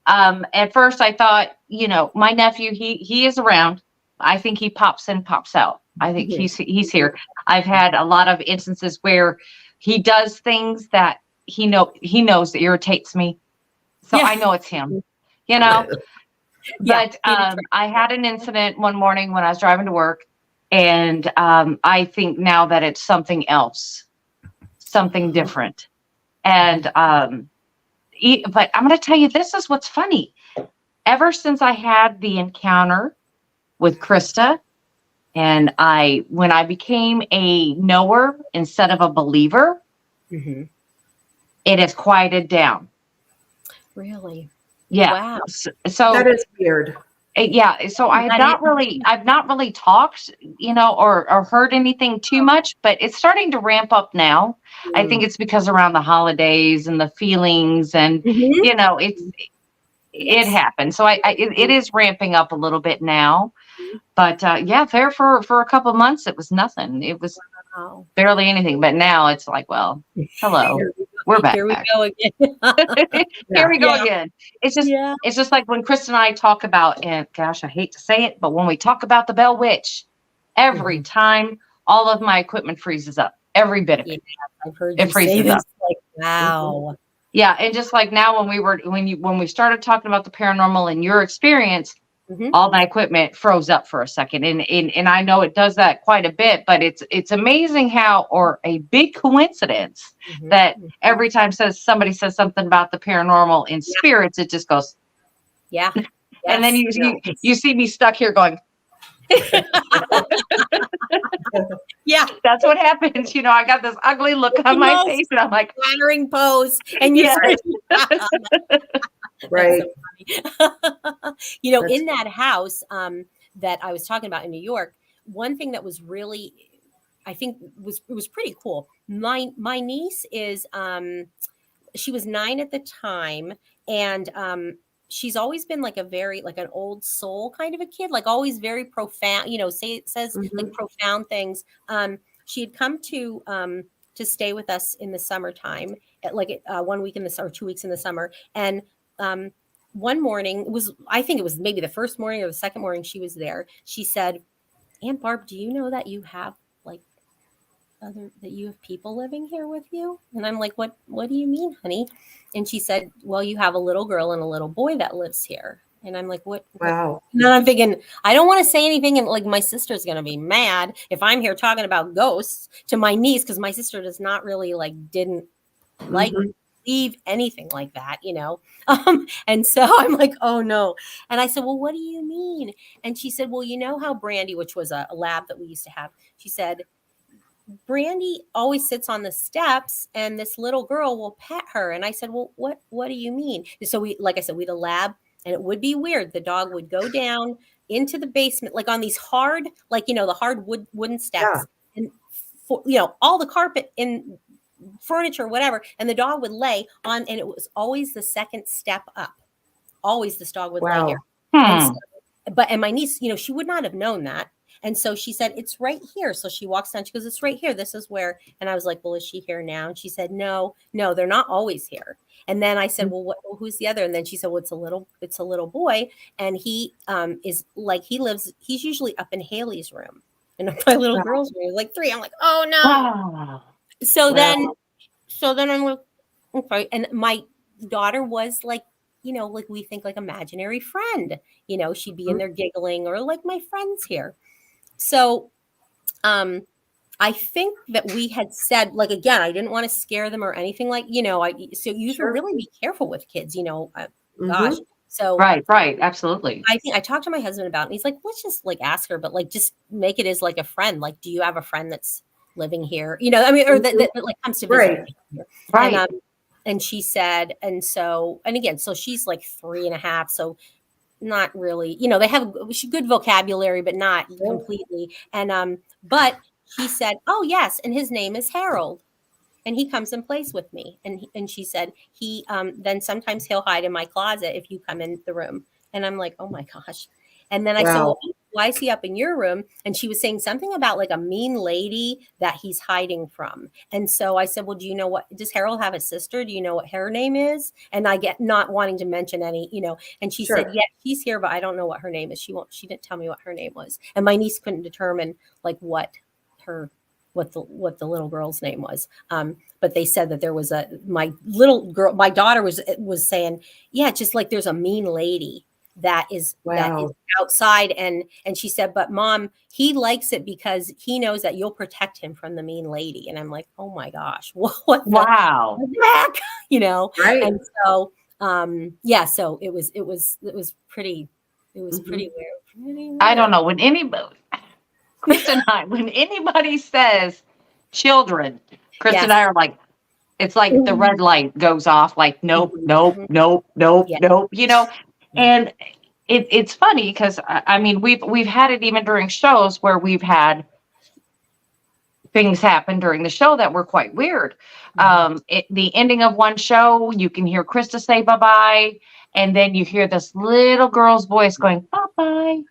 [SPEAKER 4] at first I thought, you know, my nephew, he is around. I think he pops in, pops out. I think he's here. I've had a lot of instances where he does things that he knows that irritates me. So I know it's him, you know. But I had an incident one morning when I was driving to work, and I think now that it's something else, something different. And but I'm going to tell you, this is what's funny. Ever since I had the encounter with Krista, and when I became a knower instead of a believer, it has quieted down.
[SPEAKER 5] Really?
[SPEAKER 4] Yeah.
[SPEAKER 5] Wow.
[SPEAKER 4] So
[SPEAKER 3] that is weird.
[SPEAKER 4] Yeah. So I've not really talked, you know, or heard anything too much, but it's starting to ramp up now. I think it's because around the holidays and the feelings, and you know, it happened. So it is ramping up a little bit now, but there for a couple of months it was nothing. It was barely anything, but now it's like, well, hello. We're back.
[SPEAKER 5] Here we go again.
[SPEAKER 4] Here we go
[SPEAKER 5] Yeah.
[SPEAKER 4] again. It's just like when Chris and I talk about, and gosh, I hate to say it, but when we talk about the Bell Witch, every time all of my equipment freezes up. Every bit of it.
[SPEAKER 5] I've heard
[SPEAKER 4] It
[SPEAKER 5] you say
[SPEAKER 4] freezes
[SPEAKER 5] this.
[SPEAKER 4] up.
[SPEAKER 5] Like, wow.
[SPEAKER 4] Yeah, and just like now when we started talking about the paranormal and your experience, all my equipment froze up for a second. And I know it does that quite a bit, but it's amazing how, or a big coincidence that every time somebody says something about the paranormal and spirits, it just goes.
[SPEAKER 5] Yeah.
[SPEAKER 4] And then you see me stuck here going.
[SPEAKER 5] Yeah,
[SPEAKER 4] that's what happens. You know, I got this ugly look on my face, and I'm like,
[SPEAKER 5] flattering pose, and you
[SPEAKER 3] right.
[SPEAKER 5] You know, in that house that I was talking about in New York, one thing that was really, I think was pretty cool. My niece is she was 9 at the time, and she's always been like an old soul kind of a kid, like always very profound, you know, says like profound things. She had come to stay with us in the summertime at 1 week or 2 weeks in the summer. And one morning I think it was maybe the first morning or the second morning she was there. She said, "Aunt Barb, do you know that you have that you have people living here with you?" And I'm like, what do you mean, honey? And she said, "Well, you have a little girl and a little boy that lives here." And I'm like, what?
[SPEAKER 3] Wow.
[SPEAKER 5] And then I'm thinking, I don't want to say anything, and like my sister's gonna be mad if I'm here talking about ghosts to my niece, because my sister does not really didn't believe anything like that, you know. And so I'm like, oh no. And I said, well, what do you mean? And she said, well, you know how Brandy, which was a lab that we used to have, she said, Brandy always sits on the steps and this little girl will pet her. And I said, well, what do you mean? So we, like I said, we had a lab, and it would be weird. The dog would go down into the basement, like on these hard, the hard wooden steps, and all the carpet and furniture, whatever. And the dog would lay on, and it was always the second step up. Always this dog would lay here. And my niece, she would not have known that. And so she said, it's right here. So she walks down, she goes, it's right here. This is where. And I was like, well, is she here now? And she said, no, they're not always here. And then I said, well, who's the other? And then she said, well, it's a little boy. And he he's usually up in Haley's room. And my little girl's room is 3. I'm like, oh no.
[SPEAKER 4] Wow.
[SPEAKER 5] So then I'm like, okay. And my daughter was we think imaginary friend, she'd be in there giggling, or my friends here. So, I think that we had said, again, I didn't want to scare them or anything so you should really be careful with kids, gosh. So
[SPEAKER 4] right. Absolutely.
[SPEAKER 5] I think I talked to my husband about it, and he's like, let's just ask her, but just make it as a friend. Do you have a friend that's living here? Or that comes to visit here.
[SPEAKER 4] Right.
[SPEAKER 5] And she said, and again, so she's 3.5. So not really, they have good vocabulary, but not completely. And, but she said, oh yes. And his name is Harold, and he comes and plays with me. And she said, he, then sometimes he'll hide in my closet if you come in the room. And I'm like, oh my gosh. And then I said, well, why is he up in your room? And she was saying something about a mean lady that he's hiding from. And so I said, well, do you know does Harold have a sister? Do you know what her name is? And I get not wanting to mention any, and she said, yeah, she's here, but I don't know what her name is. She didn't tell me what her name was. And my niece couldn't determine what the little girl's name was. But they said that there was my daughter was saying, yeah, just there's a mean lady that is outside. And she said, but Mom, he likes it because he knows that you'll protect him from the mean lady. And I'm like, oh my gosh, what
[SPEAKER 4] wow.
[SPEAKER 5] the heck?
[SPEAKER 3] Right.
[SPEAKER 5] And so, so it was pretty weird.
[SPEAKER 4] I don't know when anybody, Chris and I, when anybody says children, Chris and I are like, it's like the red light goes off, nope, and it's funny because we've had it even during shows where we've had things happen during the show that were quite weird. The ending of one show, you can hear Krista say bye-bye, and then you hear this little girl's voice going bye-bye.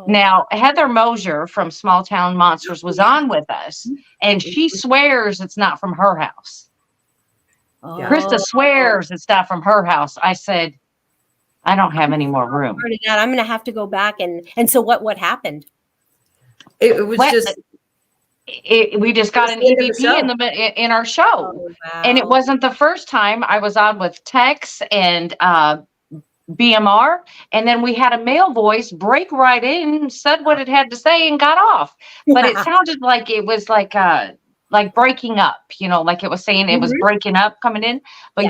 [SPEAKER 4] Now, Heather Mosier from Small Town Monsters was on with us, and she swears it's not from her house. Krista swears it's not from her house. I said, I don't have any more room.
[SPEAKER 5] I'm going to have to go back. And so what happened?
[SPEAKER 3] It was just.
[SPEAKER 4] We just got an EVP in our show.
[SPEAKER 5] Oh, wow.
[SPEAKER 4] And it wasn't the first time. I was on with Tex and BMR, and then we had a male voice break right in, said what it had to say, and got off. But it sounded like it was like breaking up, like it was saying it was breaking up coming in. But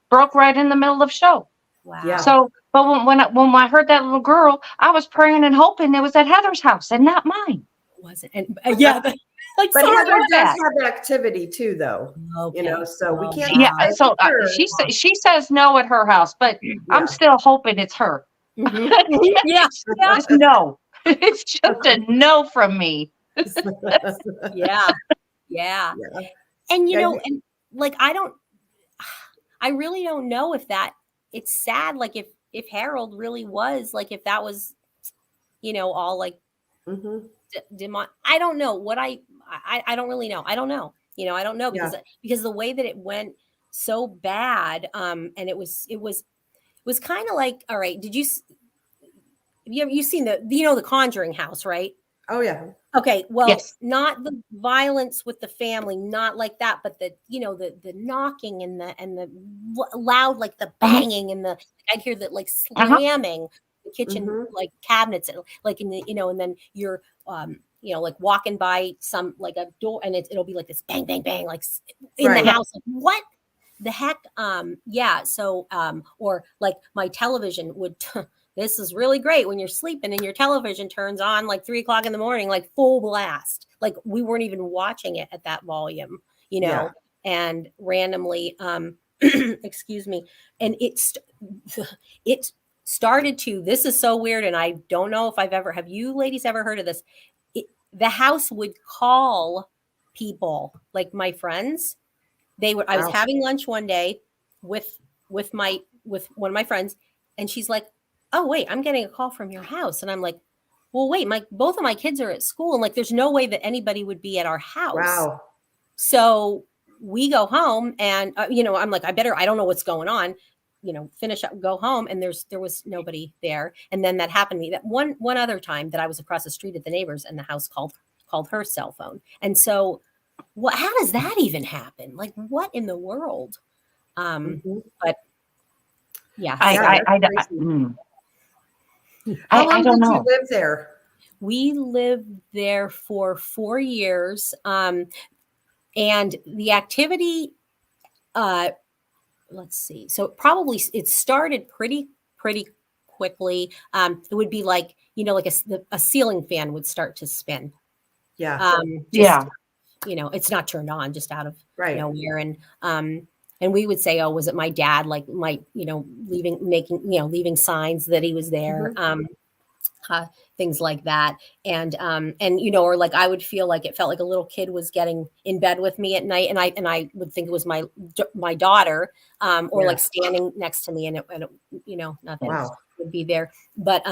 [SPEAKER 4] broke right in the middle of show.
[SPEAKER 5] Wow.
[SPEAKER 3] Yeah.
[SPEAKER 4] So, but when I heard that little girl, I was praying and hoping it was at Heather's house and not mine.
[SPEAKER 5] Was it? And
[SPEAKER 3] But Heather does have activity too, though.
[SPEAKER 5] Okay.
[SPEAKER 3] So we can't.
[SPEAKER 4] Yeah. So she says no at her house, but I'm still hoping it's her. Just no. It's just a no from me.
[SPEAKER 5] Yeah. And and like I really don't know if it's sad. Like if Harold really was like if that was, all like. I don't know what I don't really know. I don't know. I don't know because the way that it went so bad, and it was kind of like, all right, have you seen the Conjuring house, right?
[SPEAKER 3] Oh yeah.
[SPEAKER 5] Okay. Well, not the violence with the family, not like that, but the knocking and the loud, like the banging and I'd hear that like slamming the kitchen, like cabinets, like in the, and then you're, like walking by some like a door and it'll be like this bang, bang, bang, like in the house. Like, what the heck? So, or like my television would, this is really great when you're sleeping and your television turns on like 3 o'clock in the morning, like full blast. Like we weren't even watching it at that volume, and randomly, excuse me. And it started to, this is so weird. And I don't know if have you ladies ever heard of this? The house would call people, like my friends. I was having lunch one day with one of my friends, and she's like, oh wait, I'm getting a call from your house. And I'm like, well, wait, both of my kids are at school. And like, there's no way that anybody would be at our house.
[SPEAKER 3] Wow.
[SPEAKER 5] So we go home and, I'm like, I don't know what's going on, finish up, go home. And there was nobody there. And then that happened to me that one other time that I was across the street at the neighbors and the house called her cell phone. And so how does that even happen? Like what in the world? But yeah.
[SPEAKER 3] How long
[SPEAKER 4] don't
[SPEAKER 3] did
[SPEAKER 4] know.
[SPEAKER 3] you live there?
[SPEAKER 5] We lived there for 4 years. And the activity, let's see. So probably it started pretty quickly. It would be like, like a ceiling fan would start to spin.
[SPEAKER 3] Yeah.
[SPEAKER 5] It's not turned on, just out of nowhere. And we would say, oh, was it my dad? Like leaving signs that he was there. Things like that. And or like, I would feel like it felt like a little kid was getting in bed with me at night. And I would think it was my daughter, or like standing next to me and it nothing would be there. But,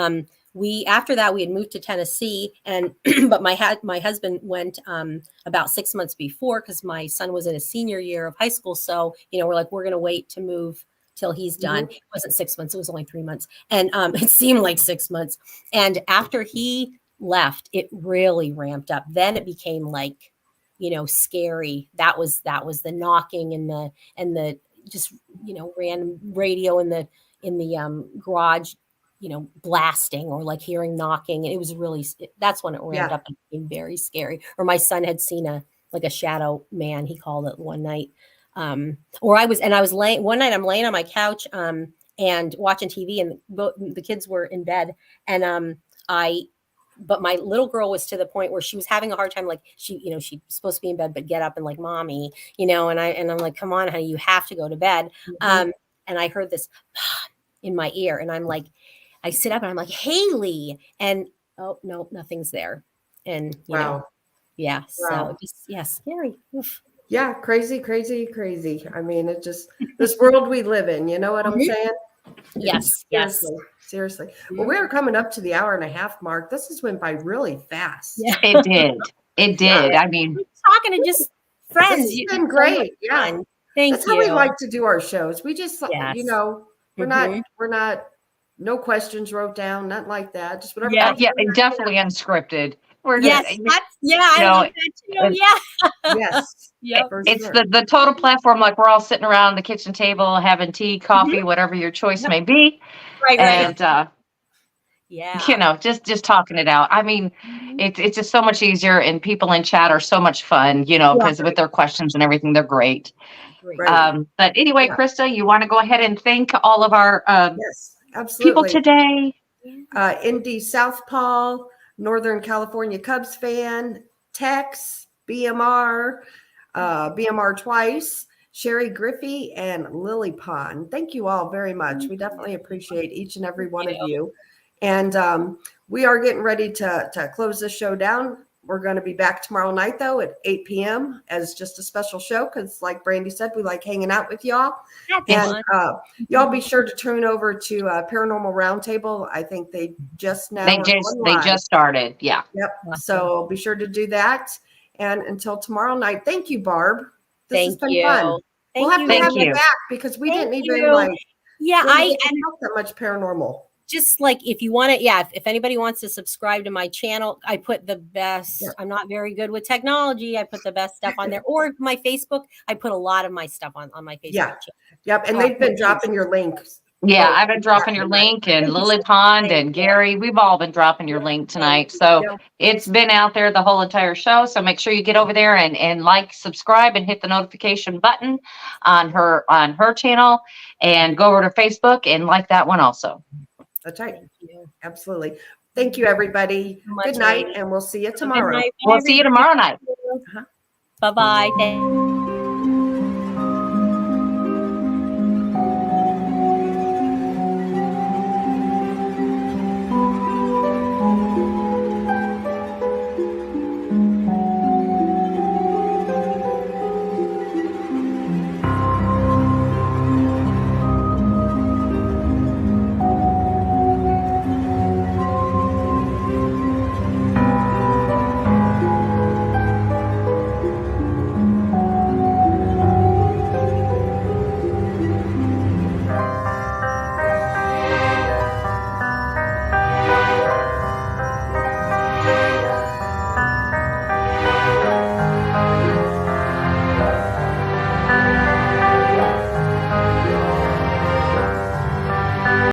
[SPEAKER 5] after that we had moved to Tennessee and, but my husband went, about 6 months before, cause my son was in his senior year of high school. So, we're like, we're going to wait to move till he's done. It wasn't 6 months. It was only 3 months. And, it seemed like 6 months. And after he left, it really ramped up. Then it became like, scary. That was the knocking and the just, random radio in the garage, blasting or like hearing knocking. And it was really, that's when it ramped up and became very scary. Or my son had seen a shadow man, he called it one night. Or I was laying one night, I'm laying on my couch, and watching TV and the kids were in bed. And, but my little girl was to the point where she was having a hard time. Like she's supposed to be in bed, but get up and like, mommy, and I'm like, come on, honey, you have to go to bed. And I heard this in my ear and I'm like, I sit up and I'm like, Haley, and oh no, nothing's there. And so just, scary. Oof.
[SPEAKER 3] Yeah. Crazy. I mean, it just, this world we live in, you know what I'm saying?
[SPEAKER 5] Yes.
[SPEAKER 3] Seriously. Well, we're coming up to the 1.5 hour mark. This has went by really fast.
[SPEAKER 4] Yeah. It did. I mean,
[SPEAKER 5] talking to just friends.
[SPEAKER 3] It's been great. Yeah.
[SPEAKER 5] Thank
[SPEAKER 3] That's
[SPEAKER 5] you.
[SPEAKER 3] how we like to do our shows. We just,
[SPEAKER 5] Yes.
[SPEAKER 3] you know, we're
[SPEAKER 5] Mhm.
[SPEAKER 3] not, no questions wrote down, nothing like that. Just whatever.
[SPEAKER 5] Yeah.
[SPEAKER 4] Yeah, and definitely unscripted. We're
[SPEAKER 5] Yes,
[SPEAKER 4] just,
[SPEAKER 5] I
[SPEAKER 4] know,
[SPEAKER 5] love that too. Yeah.
[SPEAKER 3] Yes.
[SPEAKER 5] Yep.
[SPEAKER 3] For
[SPEAKER 4] it's
[SPEAKER 3] sure.
[SPEAKER 4] the total platform. Like we're all sitting around the kitchen table having tea, coffee, whatever your choice may be,
[SPEAKER 5] Right.
[SPEAKER 4] and
[SPEAKER 5] Yeah.
[SPEAKER 4] you know, just talking it out. I mean, it's just so much easier, and people in chat are so much fun, you know,
[SPEAKER 5] Yeah.
[SPEAKER 4] because with their questions and everything, they're great.
[SPEAKER 5] Great.
[SPEAKER 3] Right.
[SPEAKER 4] But anyway,
[SPEAKER 3] Yeah.
[SPEAKER 4] Krista, you want to go ahead and thank all of our
[SPEAKER 3] Yes,
[SPEAKER 4] people
[SPEAKER 3] absolutely.
[SPEAKER 4] today?
[SPEAKER 3] Indy Southpaw, Northern California Cubs fan, Tex, BMR, BMR twice, Sherry Griffey, and Lily Pond. Thank you all very much. We definitely appreciate each and every one of you. And we are getting ready to close this show down. We're going to be back tomorrow night, though, at 8 p.m. as just a special show because, like Brandy said, we like hanging out with y'all.
[SPEAKER 5] That's
[SPEAKER 3] And
[SPEAKER 5] fun.
[SPEAKER 3] y'all be sure to tune over to Paranormal Roundtable. I think they just now
[SPEAKER 4] They
[SPEAKER 3] are
[SPEAKER 4] just
[SPEAKER 3] going
[SPEAKER 4] they
[SPEAKER 3] live.
[SPEAKER 4] just started. Yeah.
[SPEAKER 3] Yep. So be sure to do that. And until tomorrow night, thank you, Barb. This has
[SPEAKER 5] Thank
[SPEAKER 3] been
[SPEAKER 5] you.
[SPEAKER 3] fun. We'll have to
[SPEAKER 4] Thank
[SPEAKER 3] have you
[SPEAKER 4] you.
[SPEAKER 3] back because we
[SPEAKER 5] Thank
[SPEAKER 3] didn't even
[SPEAKER 5] you.
[SPEAKER 3] like
[SPEAKER 5] Yeah,
[SPEAKER 3] really get to talk that much paranormal.
[SPEAKER 5] just like if you want to, if anybody wants to subscribe to my channel, I put the best.
[SPEAKER 3] Yeah.
[SPEAKER 5] I'm not very good with technology. I put the best stuff on there, or my Facebook. I put a lot of my stuff on my Facebook
[SPEAKER 3] Yeah.
[SPEAKER 5] channel.
[SPEAKER 3] Yep. And they've been dropping your links.
[SPEAKER 4] Yeah, I've been dropping your link, and Lily Pond and Gary, we've all been dropping your link tonight. So
[SPEAKER 3] Yeah.
[SPEAKER 4] it's been out there the whole entire show. So make sure you get over there and like, subscribe, and hit the notification button on her channel, and go over to Facebook and like that one also.
[SPEAKER 3] That's right.
[SPEAKER 5] Thank you.
[SPEAKER 3] Absolutely. Thank you, everybody.
[SPEAKER 5] so much,
[SPEAKER 3] Good night,
[SPEAKER 5] ladies.
[SPEAKER 3] and we'll see you
[SPEAKER 5] Have a good
[SPEAKER 3] tomorrow.
[SPEAKER 5] night,
[SPEAKER 4] We'll see you tomorrow night.
[SPEAKER 5] Bye bye.